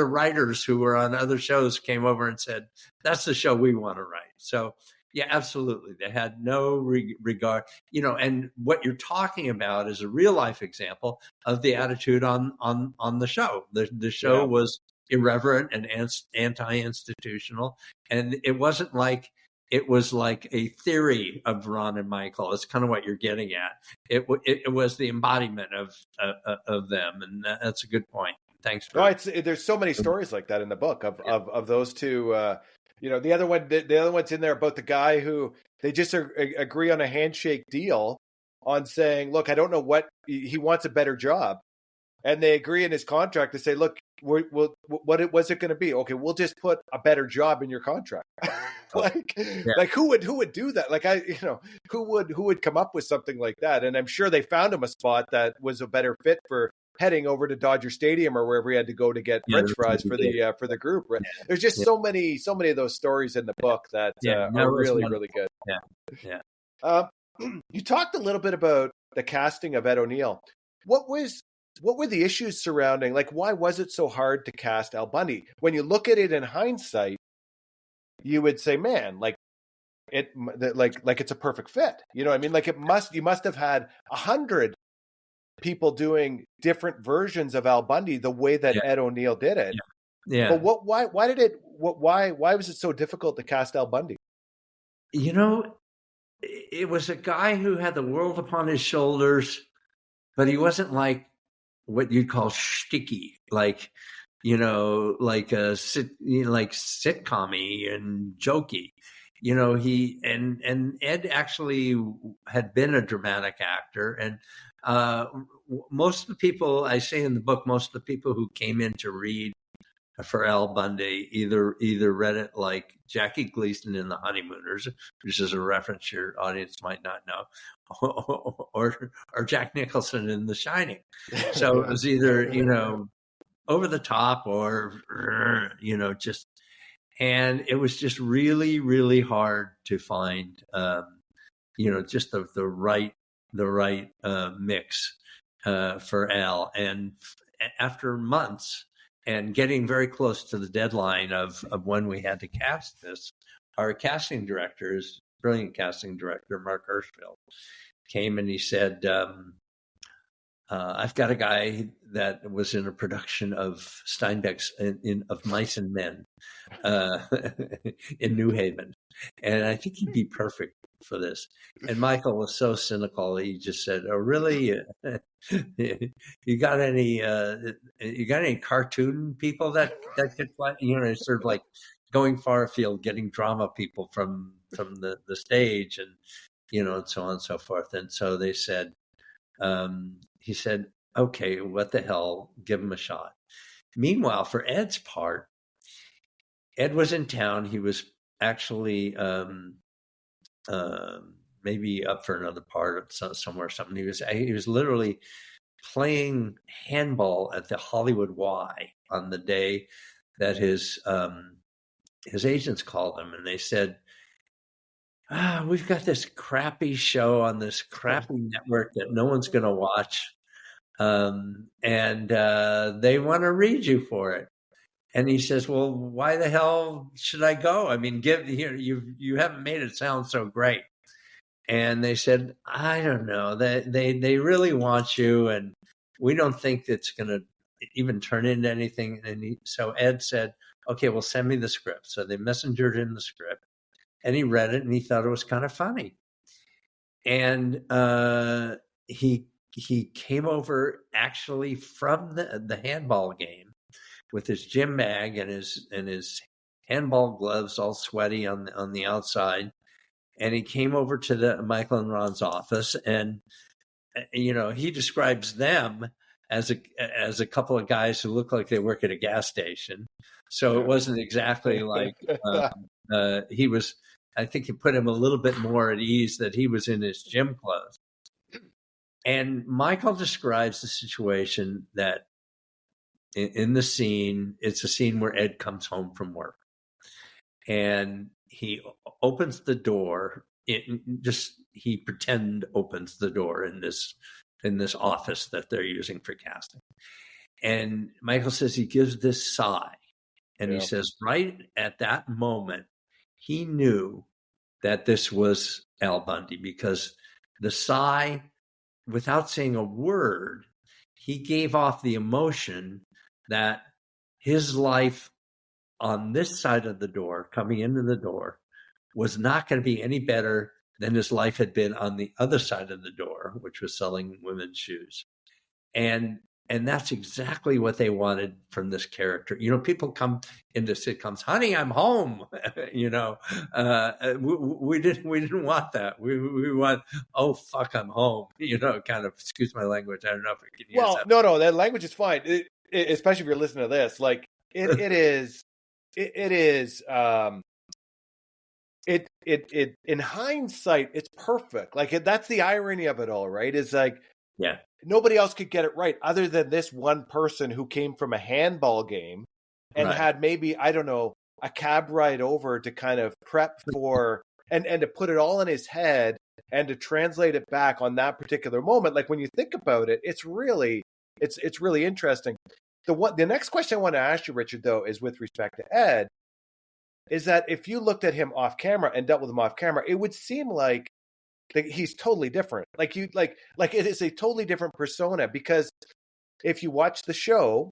writers who were on other shows came over and said, "That's the show we want to write." So. Yeah, absolutely. They had no regard, and what you're talking about is a real life example of the attitude on the show. The show was irreverent and anti-institutional, and it wasn't like it was like a theory of Ron and Michael. It's kind of what you're getting at. It was the embodiment of them, and that's a good point. Thanks. There's so many stories like that in the book of those two. The other one's in there about the guy who they just agree on a handshake deal on saying, look, I don't know what he wants, a better job. And they agree in his contract to say, look, what was it going to be? Okay, we'll just put a better job in your contract. Like who would do that? Like who would come up with something like that? And I'm sure they found him a spot that was a better fit for heading over to Dodger Stadium or wherever he had to go to get French fries for the group. Right? Yeah. There's just so many of those stories in the book that are really, really good. Yeah. You talked a little bit about the casting of Ed O'Neill. What were the issues surrounding, like, why was it so hard to cast Al Bundy? When you look at it in hindsight, you would say, man, like it's a perfect fit. You know what I mean? Like you must have had 100 people doing different versions of Al Bundy the way that Ed O'Neill did it. Yeah. But why was it so difficult to cast Al Bundy? It was a guy who had the world upon his shoulders, but he wasn't like what you'd call shticky, like, like like sitcom-y and jokey. And Ed actually had been a dramatic actor, and most of the people, I say in the book, most of the people who came in to read for Al Bundy either read it like Jackie Gleason in The Honeymooners, which is a reference your audience might not know, or Jack Nicholson in The Shining. So it was either over the top or just, and it was just really, really hard to find just the right mix for Al. And after months and getting very close to the deadline of when we had to cast this, our casting director, brilliant casting director, Mark Hirschfeld, came and he said, I've got a guy that was in a production of Steinbeck's of Mice and Men in New Haven, and I think he'd be perfect for this. And Michael was so cynical; he just said, "Oh, really? You got any cartoon people that could play? Sort of like going far afield, getting drama people from the stage, and and so on and so forth." And so they said. He said, okay, what the hell, give him a shot. Meanwhile, for Ed's part, Ed was in town. He was actually maybe up for another part somewhere or something. He was literally playing handball at the Hollywood Y on the day that his agents called him, and they said, we've got this crappy show on this crappy network that no one's going to watch. And they want to read you for it. And he says, well, why the hell should I go? I mean, you haven't made it sound so great. And they said, I don't know. They really want you, and we don't think it's going to even turn into anything. And so Ed said, okay, well, send me the script. So they messengered him the script. And he read it and he thought it was kind of funny. And he came over actually from the handball game with his gym bag and his handball gloves all sweaty on the outside. And he came over to the Michael and Ron's office, and he describes them as a couple of guys who look like they work at a gas station. So it wasn't exactly like he was. I think it put him a little bit more at ease that he was in his gym clothes. And Michael describes the situation that in the scene, it's a scene where Ed comes home from work. And he opens the door. He pretend opens the door in this office that they're using for casting. And Michael says he gives this sigh. And he says, right at that moment, he knew that this was Al Bundy, because the sigh, without saying a word, he gave off the emotion that his life on this side of the door, coming into the door, was not going to be any better than his life had been on the other side of the door, which was selling women's shoes. And that's exactly what they wanted from this character. People come into sitcoms, honey, I'm home. We didn't want that. We want, oh, fuck, I'm home. Kind of, excuse my language. I don't know if I can use that. Well, no, that language is fine. Especially if you're listening to this, like it is, in hindsight, it's perfect. Like that's the irony of it all, right? Is like, yeah. Nobody else could get it right other than this one person who came from a handball game and had maybe, I don't know, a cab ride over to kind of prep for and to put it all in his head and to translate it back on that particular moment. Like when you think about it, it's really interesting. The next question I want to ask you, Richard, though, is with respect to Ed, is that if you looked at him off camera and dealt with him off camera, it would seem like he's totally different. Like it is a totally different persona, because if you watch the show,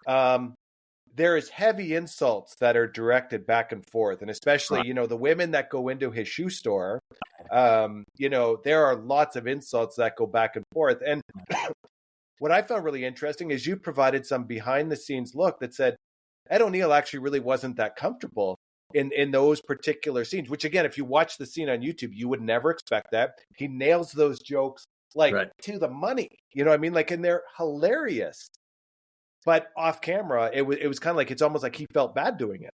there is heavy insults that are directed back and forth. And especially, the women that go into his shoe store, there are lots of insults that go back and forth. And what I found really interesting is you provided some behind the scenes look that said Ed O'Neill actually really wasn't that comfortable in those particular scenes, which again, if you watch the scene on YouTube, you would never expect that. He nails those jokes like to the money, you know what I mean? Like, and they're hilarious, but off camera, it was kind of like, it's almost like he felt bad doing it.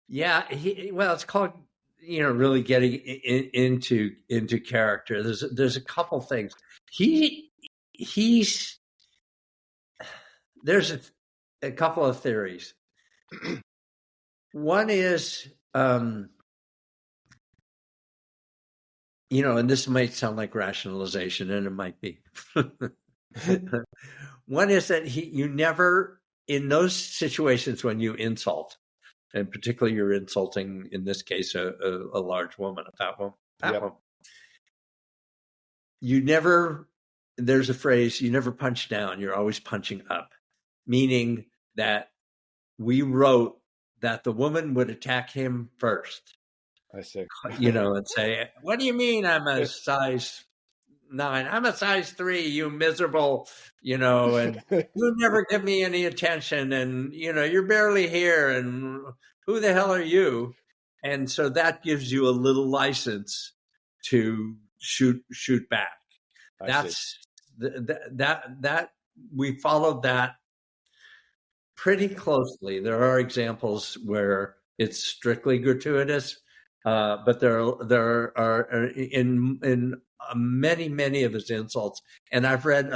Yeah. Well, it's called, really getting into character. There's a couple things. There's a couple of theories. One is, and this might sound like rationalization, and it might be. One is that you never, in those situations when you insult, and particularly you're insulting, in this case, a large woman, a fat woman, you never, there's a phrase, you never punch down, you're always punching up, meaning that we wrote that the woman would attack him first. I see. And say, what do you mean I'm a size 9? I'm a size 3, you miserable, and you never give me any attention, and, you're barely here, and who the hell are you? And so that gives you a little license to shoot back. That's that we followed that pretty closely. There are examples where it's strictly gratuitous, but there are in many of his insults, and I've read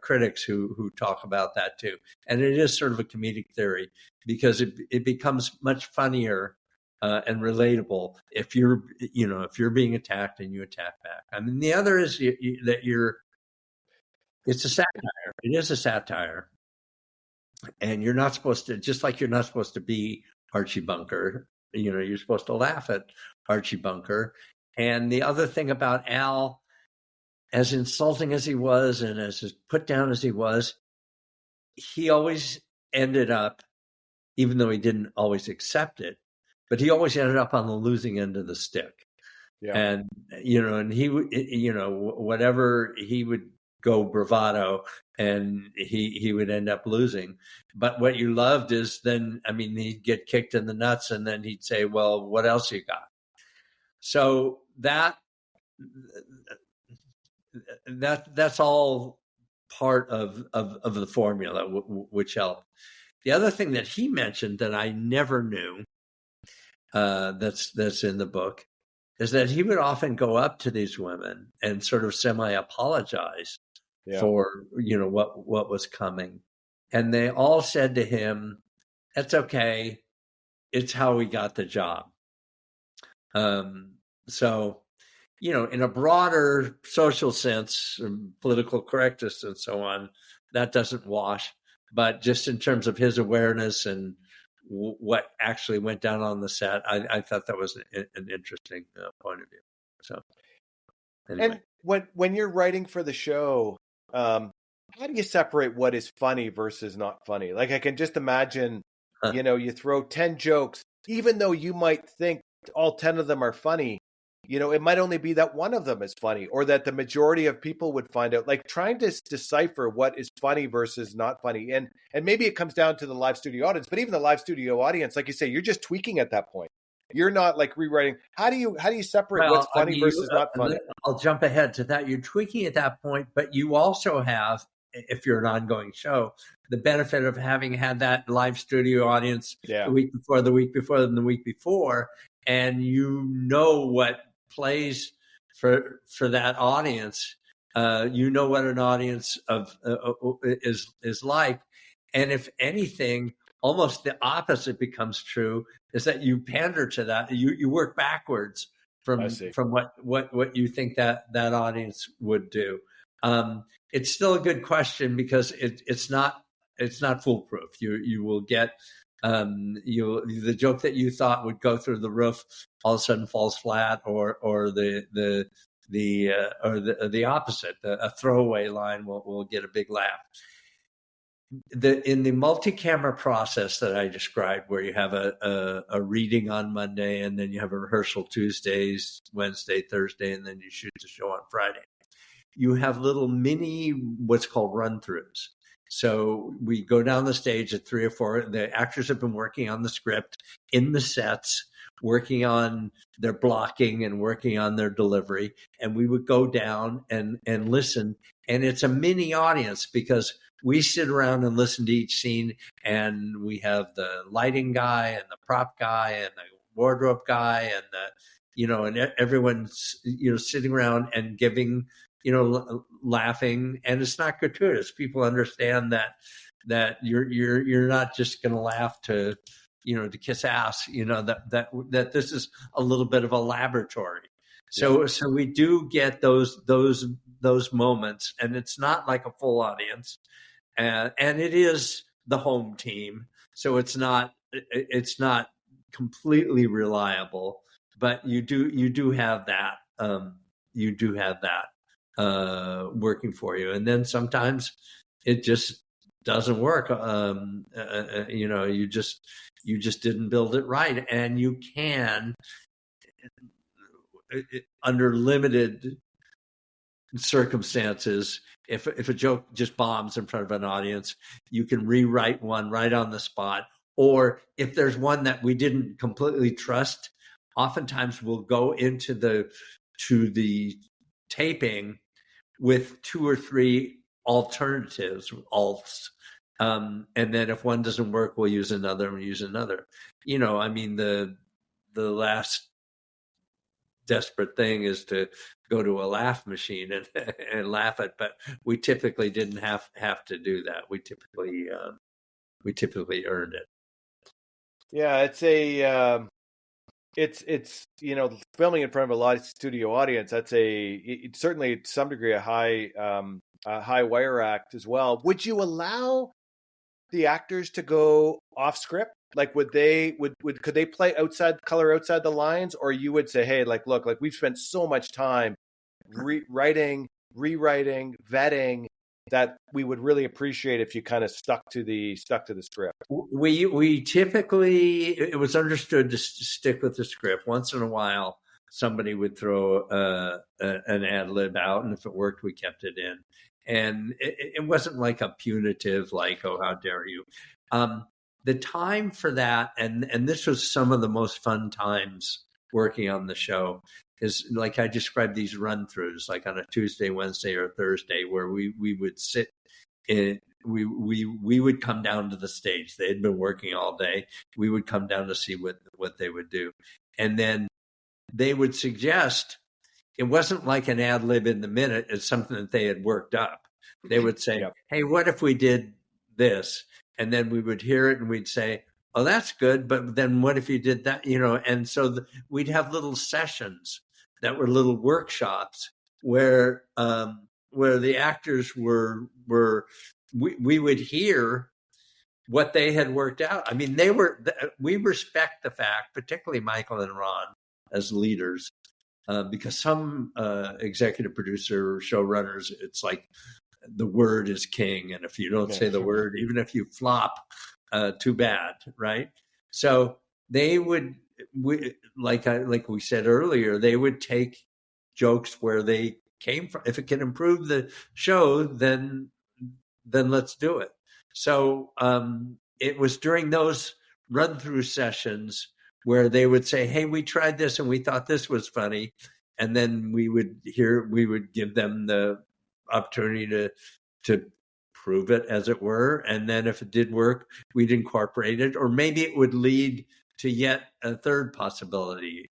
critics who talk about that too, and it is sort of a comedic theory because it becomes much funnier and relatable if you're being attacked and you attack back. I mean, the other is that it's a satire. It is a satire. And you're not supposed to, just like you're not supposed to be Archie Bunker, you're supposed to laugh at Archie Bunker. And the other thing about Al, as insulting as he was and as put down as he was, he always ended up, even though he didn't always accept it, but he always ended up on the losing end of the stick. Yeah. And, and he would, whatever, he would go bravado and he would end up losing. But what you loved is then, he'd get kicked in the nuts and then he'd say, well, what else you got? So that's all part of the formula, which helped. The other thing that he mentioned that I never knew, that's in the book, is that he would often go up to these women and sort of semi-apologize for what was coming, and they all said to him, "That's okay. It's how we got the job." So, in a broader social sense, political correctness and so on, that doesn't wash. But just in terms of his awareness and what actually went down on the set, I thought that was an interesting point of view. So, anyway. And when you're writing for the show, how do you separate what is funny versus not funny? Like, I can just imagine, you throw 10 jokes, even though you might think all 10 of them are funny, it might only be that one of them is funny, or that the majority of people would find out, like trying to decipher what is funny versus not funny. And maybe it comes down to the live studio audience, but even the live studio audience, like you say, you're just tweaking at that point. You're not like rewriting. How do you separate what's funny versus not funny? I'll jump ahead to that. You're tweaking at that point, but you also have, if you're an ongoing show, the benefit of having had that live studio audience the week before, and the week before, and what plays for that audience. What an audience of is like, and if anything, almost the opposite becomes true, is that you pander to that. You work backwards from what you think that audience would do. It's still a good question because it's not foolproof. You will get the joke that you thought would go through the roof all of a sudden falls flat, or the opposite. A throwaway line will get a big laugh. In the multi-camera process that I described, where you have a reading on Monday, and then you have a rehearsal Tuesdays, Wednesday, Thursday, and then you shoot the show on Friday. you have little mini, what's called run-throughs. So we go down the stage at 3 or 4. The actors have been working on the script in the sets, working on their blocking and working on their delivery. And we would go down and listen. And it's a mini audience because we sit around and listen to each scene, and we have the lighting guy and the prop guy and the wardrobe guy and and everyone's, sitting around and giving, laughing, and it's not gratuitous. People understand that you're not just going to laugh to kiss ass, that this is a little bit of a laboratory. So we do get those moments, and it's not like a full audience, and it is the home team, so it's not completely reliable, but you do have that working for you, and then sometimes it just doesn't work. You just didn't build it right, and you can, under limited circumstances, if a joke just bombs in front of an audience, you can rewrite one right on the spot. Or if there's one that we didn't completely trust, oftentimes we'll go into the taping with 2 or 3 alternatives, alts. And then if one doesn't work, we'll use another and use another. The last desperate thing is to go to a laugh machine and laugh it, but we typically didn't have to do that. We typically earned it. Yeah, it's filming in front of a live studio audience. It's certainly to some degree a high wire act as well. Would you allow the actors to go off script? Like, could they play outside the lines, or you would say, hey, look, we've spent so much time rewriting, vetting, that we would really appreciate if you kind of stuck to the script. We typically, it was understood to stick with the script. Once in a while, somebody would throw an ad lib out, and if it worked, we kept it in. And it wasn't like a punitive, like, oh, how dare you. The time for that, and this was some of the most fun times working on the show, is like I described these run-throughs, like on a Tuesday, Wednesday, or Thursday, where we would sit in, we would come down to the stage. They had been working all day. We would come down to see what they would do. And then they would suggest, it wasn't like an ad lib in the minute, it's something that they had worked up. They would say, hey, what if we did this? And then we would hear it and we'd say, oh, that's good. But then what if you did that? And so we'd have little sessions that were little workshops where the actors we would hear what they had worked out. I mean, we respect the fact, particularly Michael and Ron as leaders, because some executive producer showrunners, it's like the word is king. And if you don't say the word, even if you flop, too bad. Right. So they would, like we said earlier, they would take jokes where they came from. If it can improve the show, then let's do it. So it was during those run through sessions where they would say, hey, we tried this and we thought this was funny. And then we would give them the opportunity to prove it, as it were. And then if it did work, we'd incorporate it, or maybe it would lead to yet a third possibility,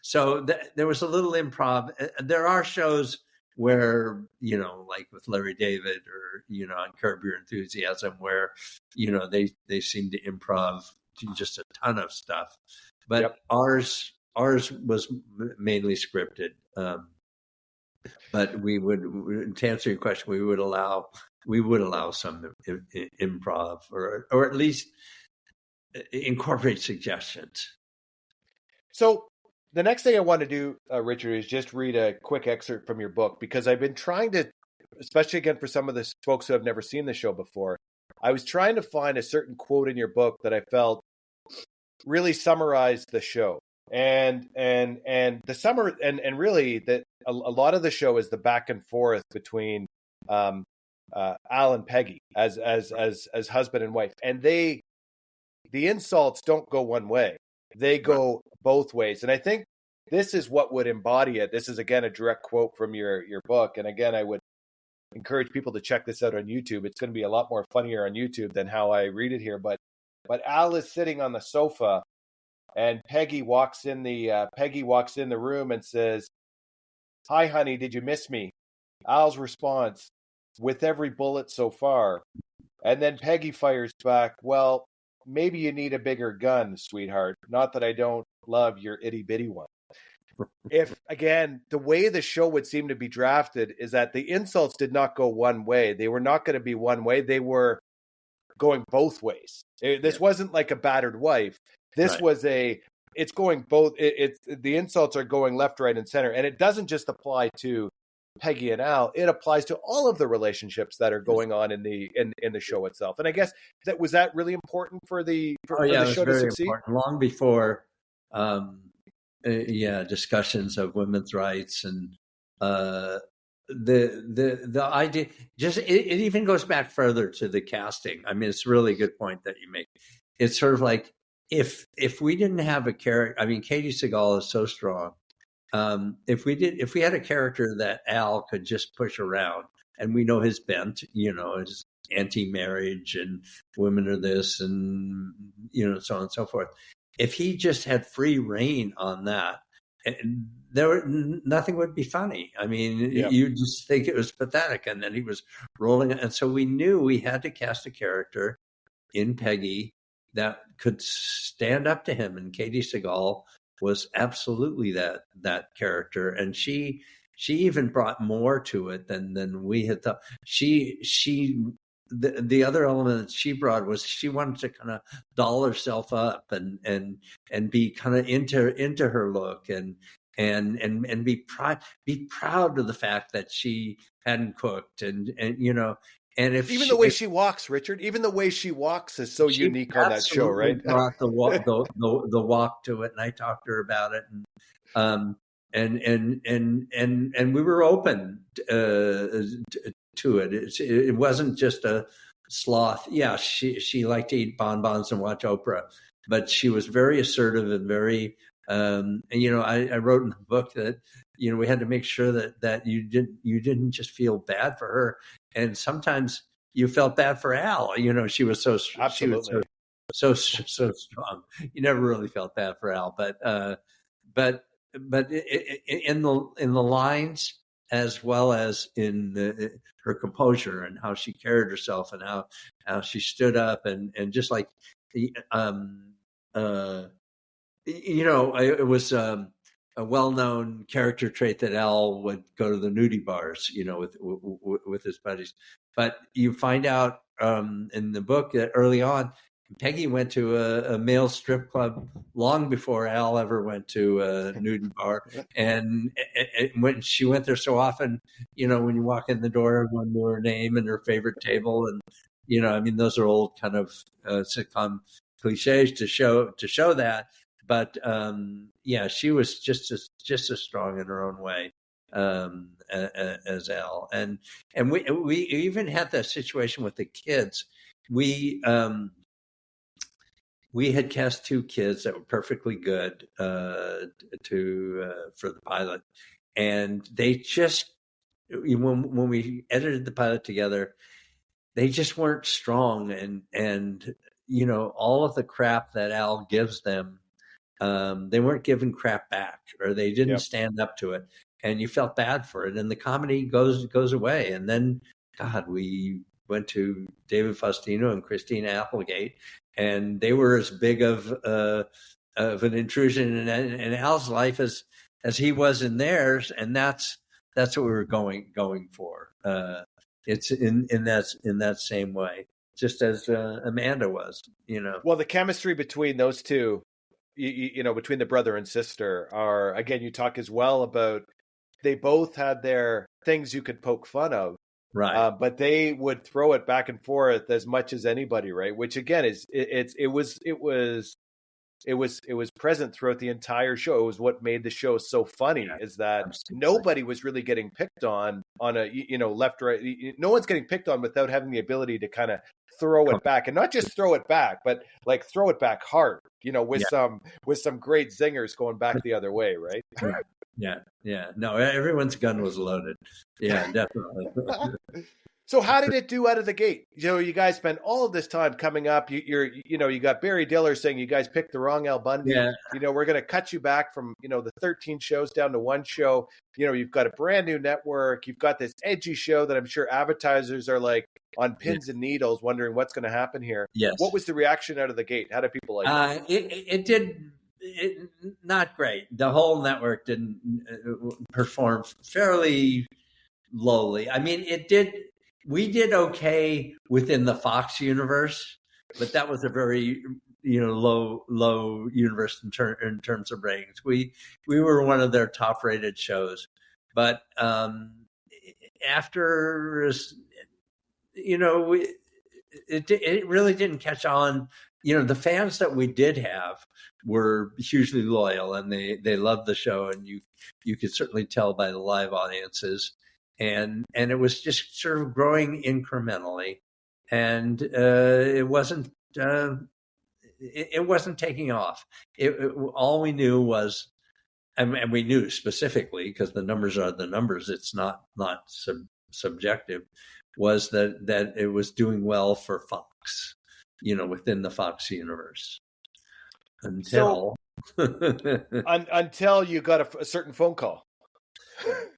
So there was a little improv. There are shows where, like with Larry David or, on Curb Your Enthusiasm, where, they seem to improv just a ton of stuff. But ours was mainly scripted. But we would, to answer your question, we would allow some improv, or at least incorporate suggestions. So the next thing I want to do, Richard, is just read a quick excerpt from your book, because I've been trying to, especially again for some of the folks who have never seen the show before, I was trying to find a certain quote in your book that I felt really summarized the show. and the summer and really that a lot of the show is the back and forth between um, Al and Peggy as husband and wife, and the insults don't go one way; they Right. go both ways. And I think this is what would embody it. This is again a direct quote from your book, and again I would encourage people to check this out on YouTube. It's going to be a lot more funnier on YouTube than how I read it here. But Al is sitting on the sofa, and Peggy walks in the room and says, "Hi, honey, did you miss me?" Al's response, "With every bullet so far." And then Peggy fires back, "Well, maybe you need a bigger gun, sweetheart. Not that I don't love your itty bitty one." If again, the way the show would seem to be drafted is that the insults did not go one way. They were not going to be one way. They were going both ways. This wasn't like a battered wife. This Right. was it's going both. It's the insults are going left, right, and center. And it doesn't just apply to Peggy and Al. It applies to all of the relationships that are going on in the show itself. And I guess was that really important for the Oh yeah, the it was show to very succeed? important. Long before, discussions of women's rights and the idea. Just it even goes back further to the casting. I mean, it's a really good point that you make. It's sort of like if we didn't have a character. I mean, Katie Seagal is so strong. If we had a character that Al could just push around, and we know his bent, his anti-marriage and women are this, and so on and so forth. If he just had free reign on that, nothing would be funny. I mean, you just think it was pathetic, and then he was rolling, and so we knew we had to cast a character in Peggy that could stand up to him, and Katie Seagal was absolutely that character, and she even brought more to it than we had thought. The other element that she brought was she wanted to kind of doll herself up and be kind of into her look and be proud of the fact that she hadn't cooked and if even the way she walks, Richard, even the way she walks is so unique on that show, right? Brought the walk to it, and I talked to her about it, and we were open to it. It wasn't just a sloth. Yeah, she liked to eat bonbons and watch Oprah, but she was very assertive and very. I wrote in the book that we had to make sure that you didn't just feel bad for her, and sometimes you felt bad for Al. She was so absolutely so strong. You never really felt bad for Al, but in the lines as well as in her composure and how she carried herself and how she stood up and just like it was a well-known character trait that Al would go to the nudie bars, with his buddies. But you find out in the book that early on, Peggy went to a male strip club long before Al ever went to a nudie bar. And when she went there so often, when you walk in the door, everyone knew her name and her favorite table. And, those are old kind of sitcom cliches to show that. But she was just as strong in her own way as Al. And we even had that situation with the kids. We had cast two kids that were perfectly good for the pilot, and they just when we edited the pilot together, they just weren't strong, and all of the crap that Al gives them, they weren't given crap back, or they didn't stand up to it, and you felt bad for it, and the comedy goes away. And then, God, we went to David Faustino and Christina Applegate, and they were as big of an intrusion in Al's life as he was in theirs, and that's what we were going for. It's in that same way, just as Amanda was. Well, the chemistry between those two, between the brother and sister, are, again, you talk as well about they both had their things you could poke fun of. Right. But they would throw it back and forth as much as anybody, right? Which again it was present throughout the entire show. It was what made the show so funny, is that Absolutely. nobody was really getting picked on a, left, right. No one's getting picked on without having the ability to kind of throw it back, and not just throw it back, but like throw it back hard, with some great zingers going back the other way. Right. Yeah. No, everyone's gun was loaded. Yeah, definitely. So how did it do out of the gate? You guys spent all of this time coming up. You got Barry Diller saying you guys picked the wrong Al Bundy. Yeah. We're going to cut you back from, the 13 shows down to one show. You've got a brand new network. You've got this edgy show that I'm sure advertisers are like on pins and needles wondering what's going to happen here. Yes. What was the reaction out of the gate? How did people like it? It did not great. The whole network didn't perform, fairly lowly. I mean, we did okay within the Fox universe, but that was a very low universe in terms of ratings. We were one of their top rated shows, but after it really didn't catch on. The fans that we did have were hugely loyal, and they loved the show, and you could certainly tell by the live audiences. And it was just sort of growing incrementally, and it wasn't taking off. All we knew was, and we knew specifically because the numbers are the numbers. It's not subjective. Was that it was doing well for Fox, within the Fox universe until until you got a certain phone call.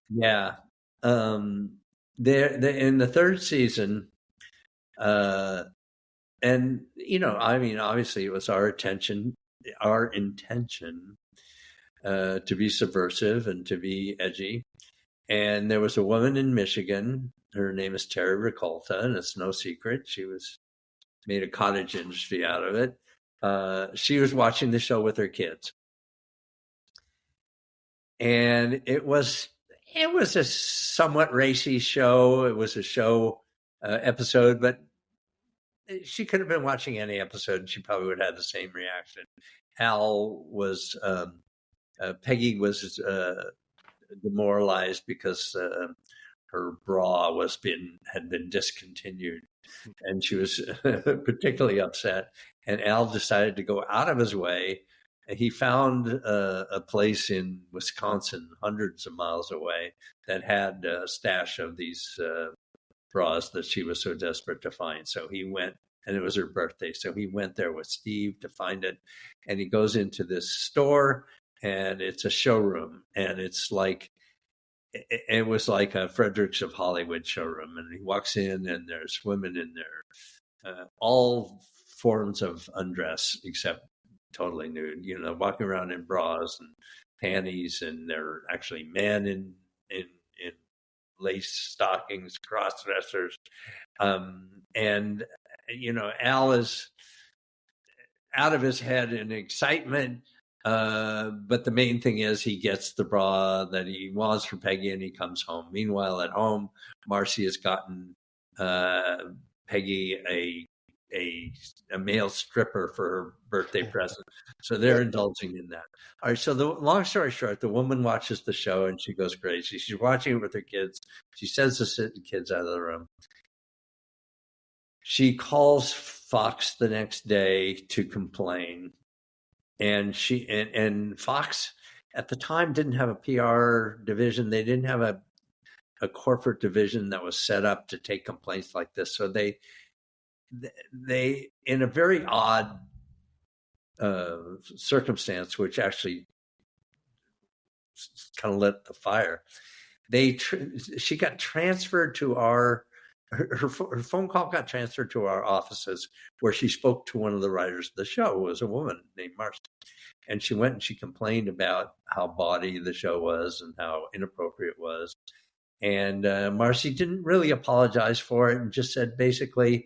Yeah. There in the third season, and obviously it was our intention to be subversive and to be edgy. And there was a woman in Michigan. Her name is Terry Ricolta, and it's no secret. She made a cottage industry out of it. She was watching the show with her kids, and it was a somewhat racy show. It was a show episode, but she could have been watching any episode and she probably would have had the same reaction. Peggy was demoralized because her bra had been discontinued, and she was particularly upset. And Al decided to go out of his way. He found a place in Wisconsin, hundreds of miles away, that had a stash of these bras that she was so desperate to find. So he went, and it was her birthday. So he went there with Steve to find it. And he goes into this store, and it's a showroom. And it's like, it was like a Fredericks of Hollywood showroom. And he walks in, and there's women in there, all forms of undress except totally nude, walking around in bras and panties, and they're actually men in lace stockings, cross dressers. And Al is out of his head in excitement. But the main thing is he gets the bra that he wants for Peggy, and he comes home. Meanwhile, at home, Marcy has gotten Peggy a male stripper for her birthday present. So they're indulging in that. All right. So the long story short, the woman watches the show and she goes crazy. She's watching it with her kids. She sends the kids out of the room. She calls Fox the next day to complain. And Fox at the time didn't have a PR division. They didn't have a corporate division that was set up to take complaints like this. So they in a very odd circumstance, which actually kind of lit the fire, she got transferred to her phone call got transferred to our offices, where she spoke to one of the writers of the show, who was a woman named Marcy. And she went and she complained about how bawdy the show was and how inappropriate it was. And Marcy didn't really apologize for it and just said, basically,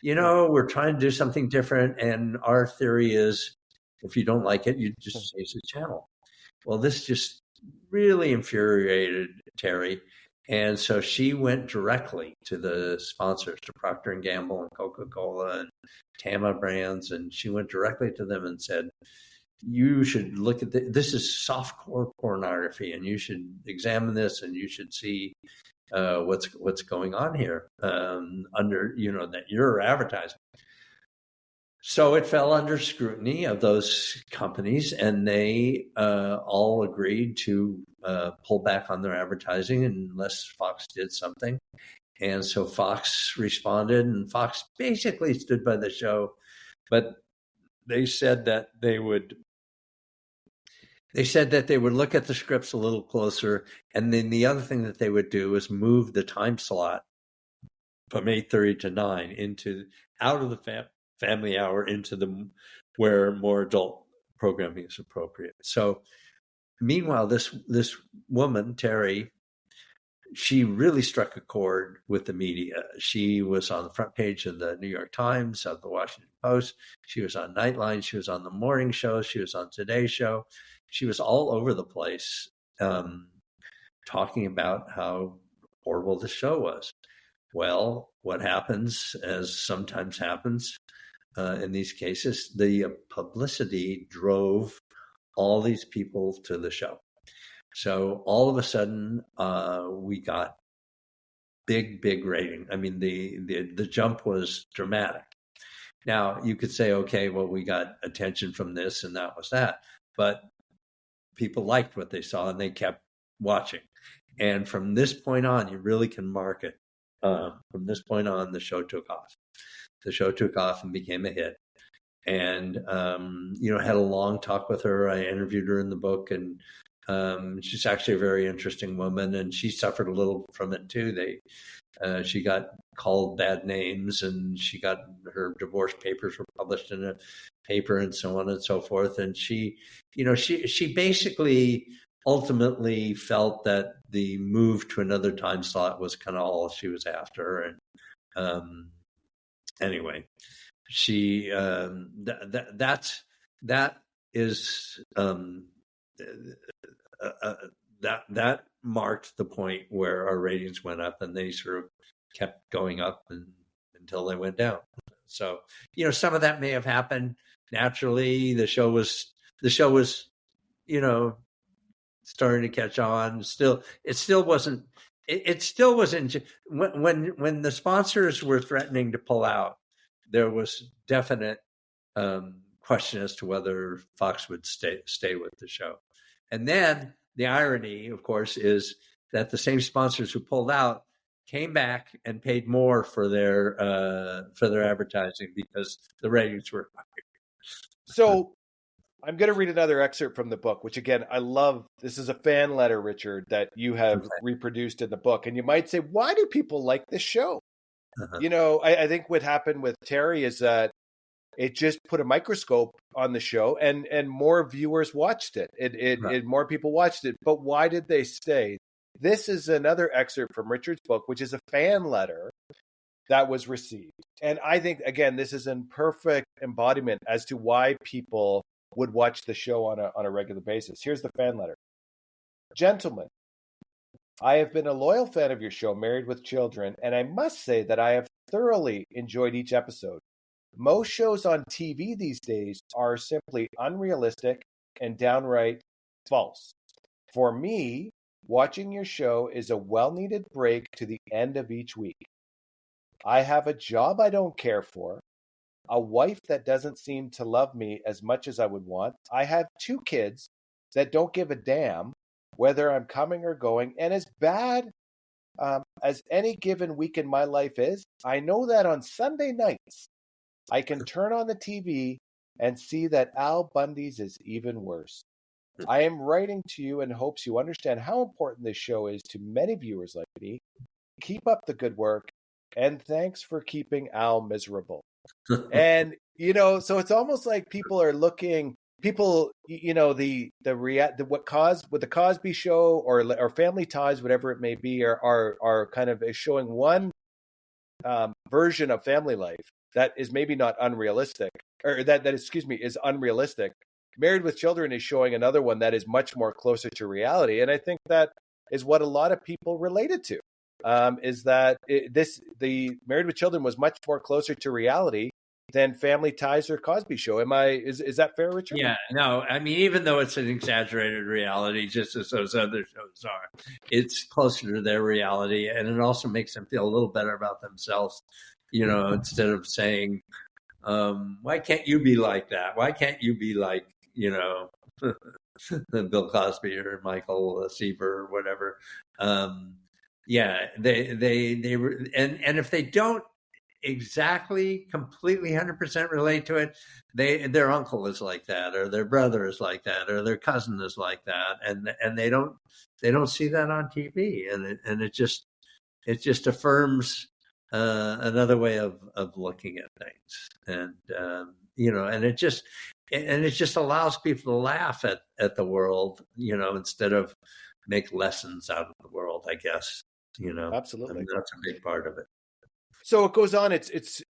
we're trying to do something different. And our theory is, if you don't like it, you just change the channel. Well, this just really infuriated Terry. And so she went directly to the sponsors, to Procter and Gamble and Coca-Cola and Tama Brands, and she went directly to them and said, you should look at this is softcore pornography, and you should examine this, and you should see what's going on here under, that you're advertising. So it fell under scrutiny of those companies, and they all agreed to pull back on their advertising unless Fox did something. And so Fox responded, and Fox basically stood by the show, but they said that they would look at the scripts a little closer, and then the other thing that they would do is move the time slot from 8:30 to 9 out of the family hour into where more adult programming is appropriate. So meanwhile, this woman, Terry, she really struck a chord with the media. She was on the front page of the New York Times, of the Washington Post. She was on Nightline. She was on the morning show. She was on Today's Show. She was all over the place talking about how horrible the show was. Well, what happens, as sometimes happens in these cases, the publicity drove all these people to the show. So all of a sudden, we got big rating. I mean, the jump was dramatic. Now, you could say, okay, well, we got attention from this and that was that. But people liked what they saw, and they kept watching. And from this point on, you really can mark it. From this point on, the show took off. The show took off and became a hit. And, had a long talk with her. I interviewed her in the book, and she's actually a very interesting woman, and she suffered a little from it too. She got called bad names, and she got her divorce papers were published in a paper, and so on and so forth. And she basically ultimately felt that the move to another time slot was kind of all she was after. And anyway, she that marked the point where our ratings went up, and they sort of kept going up until they went down. So, some of that may have happened naturally. The show was, starting to catch on. It still wasn't when the sponsors were threatening to pull out, there was definite question as to whether Fox would stay with the show. And then the irony, of course, is that the same sponsors who pulled out came back and paid more for their advertising because the ratings were higher. So I'm going to read another excerpt from the book, which again, I love. This is a fan letter, Richard, that you have reproduced in the book. And you might say, why do people like this show? I think what happened with Terry is that it just put a microscope on the show, and more viewers watched it. It more people watched it. But why did they stay? This is another excerpt from Richard's book, which is a fan letter that was received. And I think, again, this is in perfect embodiment as to why people would watch the show on a regular basis. Here's the fan letter. Gentlemen, I have been a loyal fan of your show, Married with Children, and I must say that I have thoroughly enjoyed each episode. Most shows on TV these days are simply unrealistic and downright false. For me, watching your show is a well-needed break to the end of each week. I have a job I don't care for, a wife that doesn't seem to love me as much as I would want. I have 2 kids that don't give a damn whether I'm coming or going, and as bad as any given week in my life is, I know that on Sunday nights, I can turn on the TV and see that Al Bundy's is even worse. I am writing to you in hopes you understand how important this show is to many viewers like me. Keep up the good work, and thanks for keeping Al miserable. And, so it's almost like people are looking, with the Cosby Show or Family Ties, whatever it may be, are kind of showing one version of family life that is maybe not unrealistic, or is unrealistic. Married with Children is showing another one that is much more closer to reality. And I think that is what a lot of people related to. Is that the Married with Children was much more closer to reality than Family Ties or Cosby Show. Is that fair, Richard? Yeah, no, I mean, even though it's an exaggerated reality, just as those other shows are, it's closer to their reality, and it also makes them feel a little better about themselves. Instead of saying, "Why can't you be like that? Why can't you be like Bill Cosby or Michael Seaver or whatever?" Yeah, they were, and if they don't exactly completely 100% relate to it, their uncle is like that, or their brother is like that, or their cousin is like that, and they don't see that on TV, and it just affirms another way of looking at things, and and it just allows people to laugh at the world, instead of make lessons out of the world, I guess. Absolutely. I mean, that's a big part of it. So it goes on. The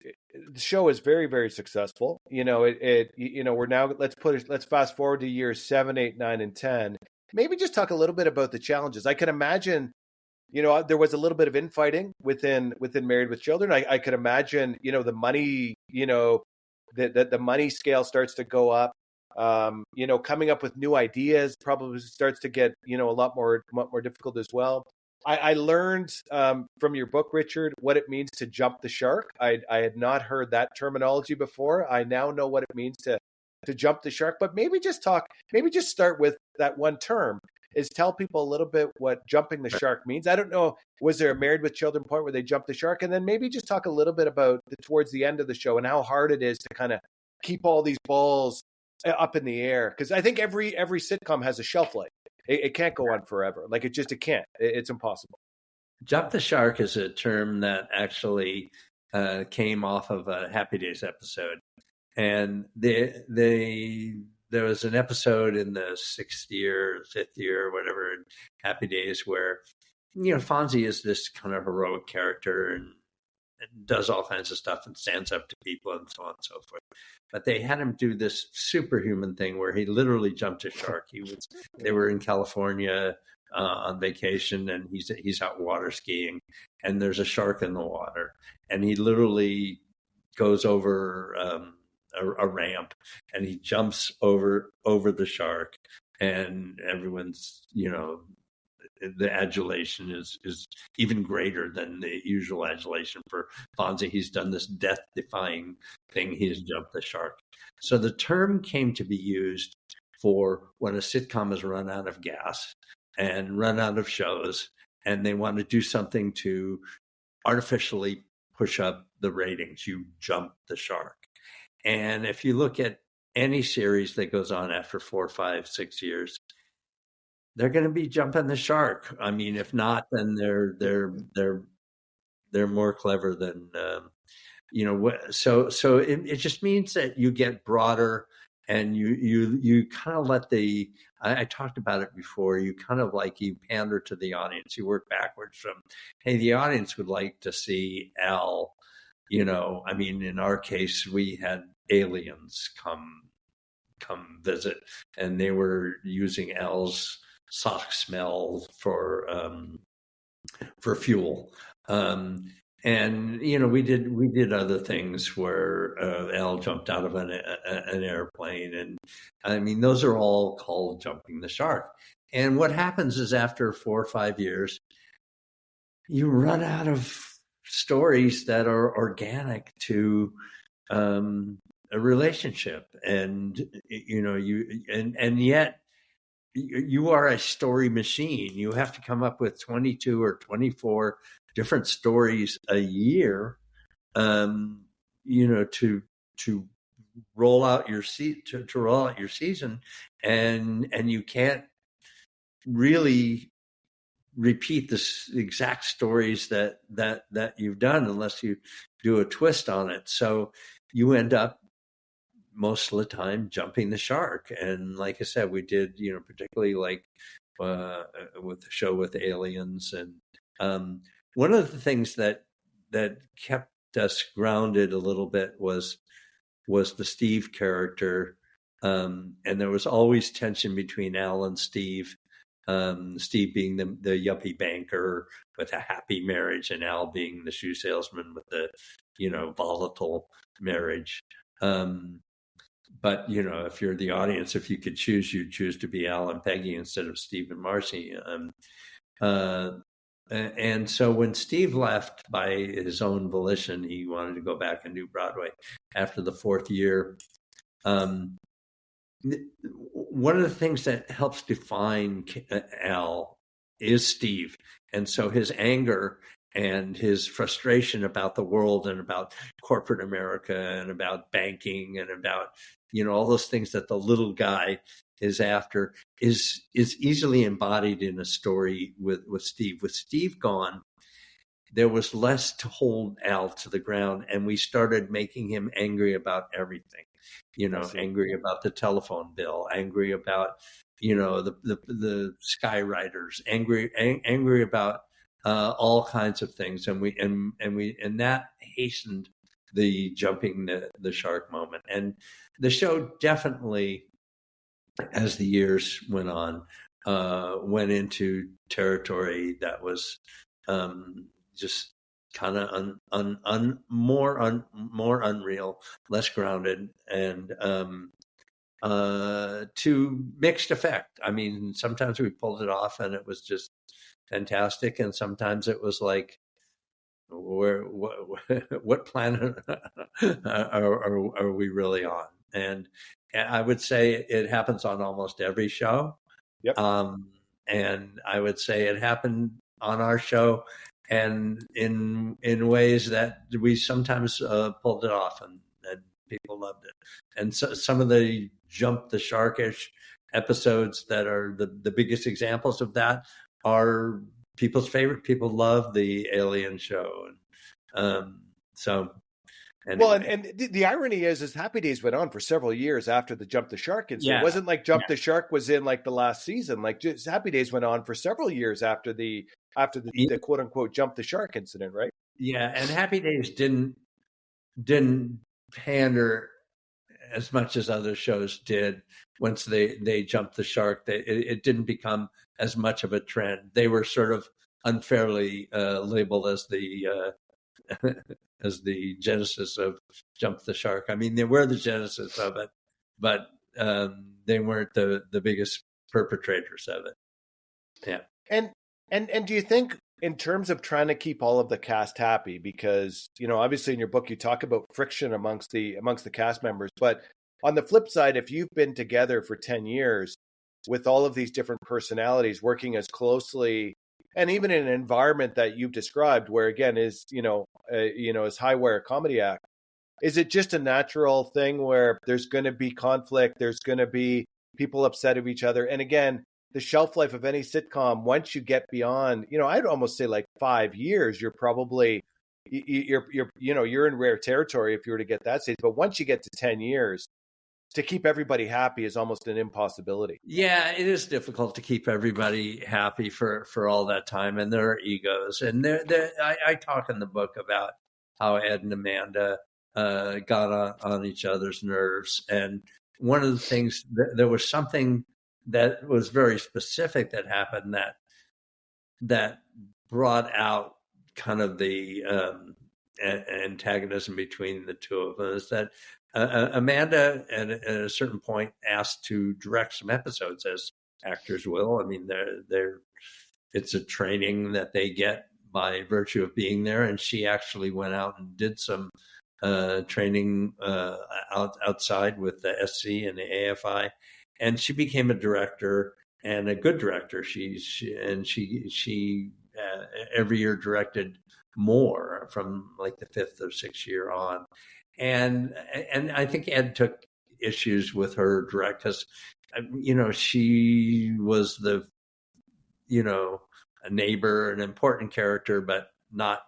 show is very, very successful. We're now, let's fast forward to years 7, 8, 9, and 10. Maybe just talk a little bit about the challenges. I can imagine, there was a little bit of infighting within Married with Children. I could imagine, the money, the money scale starts to go up. Coming up with new ideas probably starts to get, a lot more difficult as well. I learned from your book, Richard, what it means to jump the shark. I had not heard that terminology before. I now know what it means to jump the shark. But maybe just start with that one term, is tell people a little bit what jumping the shark means. I don't know, was there a Married with Children point where they jumped the shark? And then maybe just talk a little bit about towards the end of the show and how hard it is to kind of keep all these balls up in the air. Because I think every sitcom has a shelf life. It can't go on forever. Like it can't. It's impossible. Jump the shark is a term that actually came off of a Happy Days episode, and there was an episode in the 5th year, or whatever, in Happy Days, where Fonzie is this kind of heroic character and does all kinds of stuff and stands up to people and so on and so forth. But they had him do this superhuman thing where he literally jumped a shark. They were in California on vacation, and he's out water skiing, and there's a shark in the water, and he literally goes over a ramp, and he jumps over the shark, and everyone's the adulation is even greater than the usual adulation for Fonzie. He's done this death-defying thing. He has jumped the shark. So the term came to be used for when a sitcom has run out of gas and run out of shows, and they want to do something to artificially push up the ratings. You jump the shark. And if you look at any series that goes on after 4, 5, 6 years, they're going to be jumping the shark. I mean, if not, then they're more clever than So it just means that you get broader, and you kind of let I talked about it before. You kind of you pander to the audience. You work backwards from, hey, the audience would like to see Al. I mean, in our case, we had aliens come visit, and they were using Al's sock smell for fuel, and we did other things where Al jumped out of an airplane, and I mean those are all called jumping the shark. And what happens is after 4 or 5 years, you run out of stories that are organic to a relationship, and yet you are a story machine. You have to come up with 22 or 24 different stories a year, to roll out your season, and you can't really repeat the exact stories that you've done unless you do a twist on it. So you end up most of the time jumping the shark. And like I said, we did, particularly with the show with aliens. And one of the things that kept us grounded a little bit was the Steve character. And there was always tension between Al and Steve. Steve being the yuppie banker with a happy marriage, and Al being the shoe salesman with the, volatile marriage. But, if you're the audience, if you could choose, you'd choose to be Al and Peggy instead of Steve and Marcy. And so when Steve left by his own volition, he wanted to go back and do Broadway after the fourth year. One of the things that helps define Al is Steve. And so his anger and his frustration about the world and about corporate America and about banking and about, all those things that the little guy is after is easily embodied in a story with Steve. With Steve gone, there was less to hold Al to the ground, and we started making him angry about everything. Angry about the telephone bill, angry about, the skywriters, angry about all kinds of things, and that hastened the jumping the shark moment. And the show definitely, as the years went on, went into territory that was just kind of more unreal, less grounded, and to mixed effect. I mean, sometimes we pulled it off and it was just fantastic, and sometimes it was like, what planet are we really on? And I would say it happens on almost every show. Yep. And I would say it happened on our show, and in ways that we sometimes pulled it off, and people loved it. And so some of the jump the sharkish episodes that are the biggest examples of that are people's favorite. People love the Alien show. And anyway. Well, and the irony is Happy Days went on for several years after the Jump the Shark incident. Yeah. It wasn't like Jump the Shark was in like the last season. Like, just Happy Days went on for several years after the quote unquote Jump the Shark incident, right? Yeah, and Happy Days didn't pander as much as other shows did. Once they jumped the shark, it didn't become as much of a trend. They were sort of unfairly labeled as the as the genesis of Jump the Shark. I mean, they were the genesis of it, but they weren't the biggest perpetrators of it. Yeah. And do you think, in terms of trying to keep all of the cast happy, because, obviously in your book you talk about friction amongst the cast members, but on the flip side, if you've been together for 10 years with all of these different personalities working as closely, and even in an environment that you've described, where again is, is Highwire Comedy Act, is it just a natural thing where there's going to be conflict, there's going to be people upset of each other? And again, the shelf life of any sitcom, once you get beyond, I'd almost say like 5 years, you're probably, you're in rare territory if you were to get that stage. But once you get to 10 years, to keep everybody happy is almost an impossibility. Yeah, it is difficult to keep everybody happy for all that time. And there are egos. And I talk in the book about how Ed and Amanda got on each other's nerves. And one of the things, there was something that was very specific that happened that brought out kind of the antagonism between the two of them, is that Amanda at a certain point asked to direct some episodes, as actors will. I mean, it's a training that they get by virtue of being there, and she actually went out and did some training outside with the SC and the AFI, and she became a director, and a good director. She every year directed more from like the 5th or 6th year on. And I think Ed took issues with her direct because, she was a neighbor, an important character, but not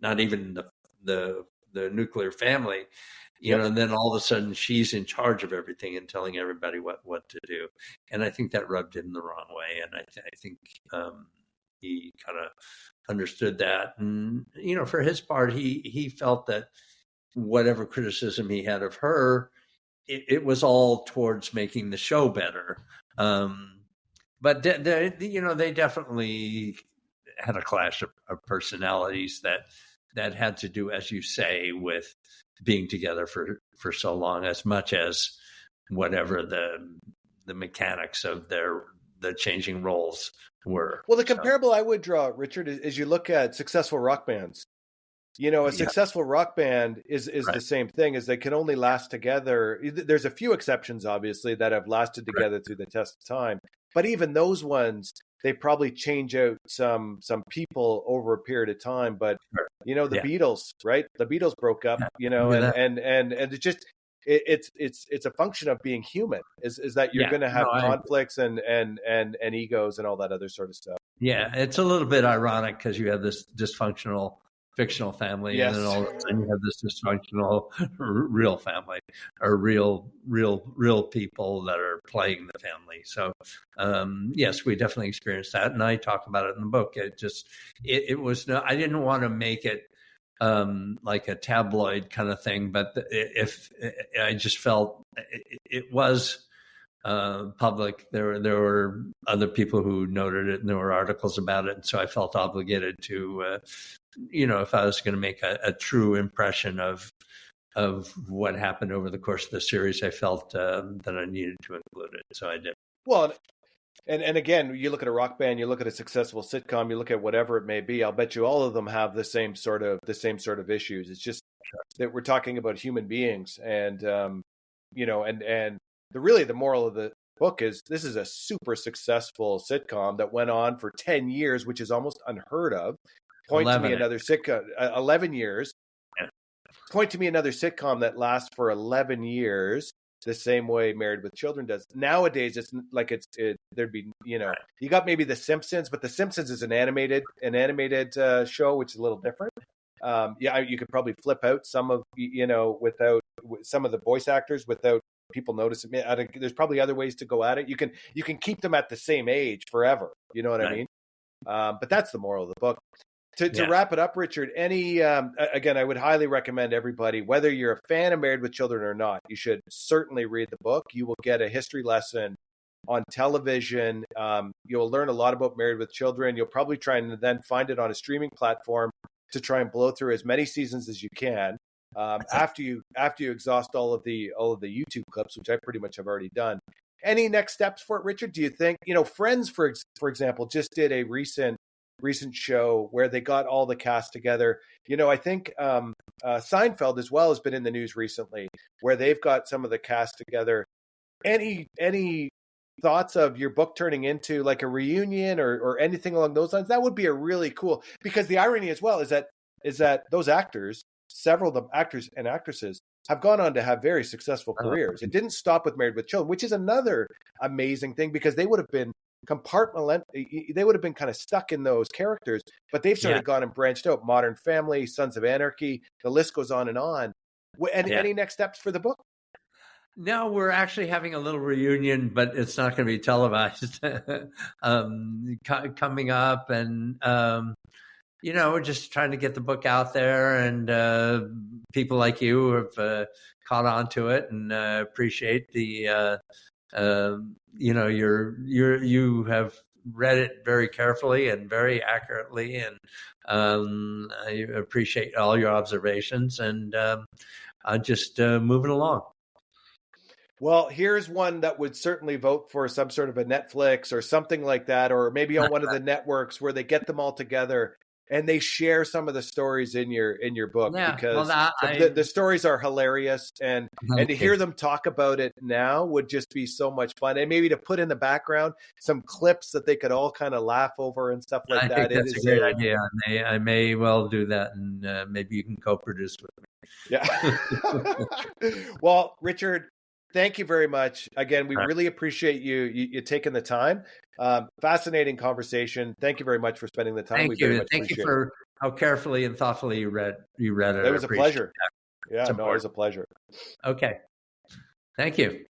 even the nuclear family, Yep. And then all of a sudden she's in charge of everything and telling everybody what to do. And I think that rubbed him the wrong way. And I think he kind of understood that. And, for his part, he felt that whatever criticism he had of her, it was all towards making the show better. But they definitely had a clash of personalities that had to do, as you say, with being together for so long, as much as whatever the mechanics of the changing roles were. Well, the comparable I would draw, Richard, is you look at successful rock bands. A successful rock band is Right. the same thing, as they can only last together. There's a few exceptions, obviously, that have lasted together through the test of time. But even those ones, they probably change out some people over a period of time. But the Beatles, right? The Beatles broke up, and it just it's a function of being human. Is that you're going to have conflicts and egos and all that other sort of stuff. Yeah, it's a little bit ironic because you have this dysfunctional fictional family, yes, and then all of a sudden you have this dysfunctional real family, or real people that are playing the family. So yes, we definitely experienced that, and I talk about it in the book. It was no, I didn't want to make it like a tabloid kind of thing, but if I just felt it was public, there were other people who noted it, and there were articles about it, and so I felt obligated to if I was going to make a true impression of what happened over the course of the series, I felt that I needed to include it, so I did. Well, and again, you look at a rock band, you look at a successful sitcom, you look at whatever it may be. I'll bet you all of them have the same sort of issues. It's just that we're talking about human beings, and the moral of the book is this is a super successful sitcom that went on for 10 years, which is almost unheard of. Point to me another sitcom, 11 years. Yeah. Point to me another sitcom that lasts for 11 years the same way Married with Children does. Nowadays, it's like there'd be, you got maybe The Simpsons, but The Simpsons is an animated show, which is a little different. You could probably flip out some of, without some of the voice actors without people noticing. There's probably other ways to go at it. You can keep them at the same age forever. You know what I mean? But that's the moral of the book. To wrap it up, Richard, again, I would highly recommend everybody, whether you're a fan of Married with Children or not, you should certainly read the book. You will get a history lesson on television. You'll learn a lot about Married with Children. You'll probably try and then find it on a streaming platform to try and blow through as many seasons as you can. After you exhaust all of the YouTube clips, which I pretty much have already done. Any next steps for it, Richard? Do you think, Friends, for example, just did a recent show where they got all the cast together. I think Seinfeld as well has been in the news recently, where they've got some of the cast together. Any thoughts of your book turning into like a reunion or anything along those lines? That would be a really cool, because the irony as well is that those actors, several of them, actors and actresses, have gone on to have very successful careers. It didn't stop with Married with Children, which is another amazing thing, because they would have been they would have been kind of stuck in those characters, but they've sort of gone and branched out. Modern Family, Sons of Anarchy, the list goes on and on. Any next steps for the book? No, we're actually having a little reunion, but it's not going to be televised coming up. And, we're just trying to get the book out there, and people like you have caught on to it, and appreciate the you have read it very carefully and very accurately, and I appreciate all your observations, and I'm just moving along. Well, here's one that would certainly vote for some sort of a Netflix or something like that, or maybe on one of the networks where they get them all together and they share some of the stories in your book, because the stories are hilarious, and to hear them talk about it now would just be so much fun. And maybe to put in the background some clips that they could all kind of laugh over and stuff like that. That's a great idea. I may well do that, and maybe you can co-produce with me. Yeah. Well, Richard, thank you very much. Again, we really appreciate you taking the time. Fascinating conversation. Thank you very much for spending the time. Thank you for how carefully and thoughtfully you read it. It was a pleasure. Yeah, it was a pleasure. Okay. Thank you.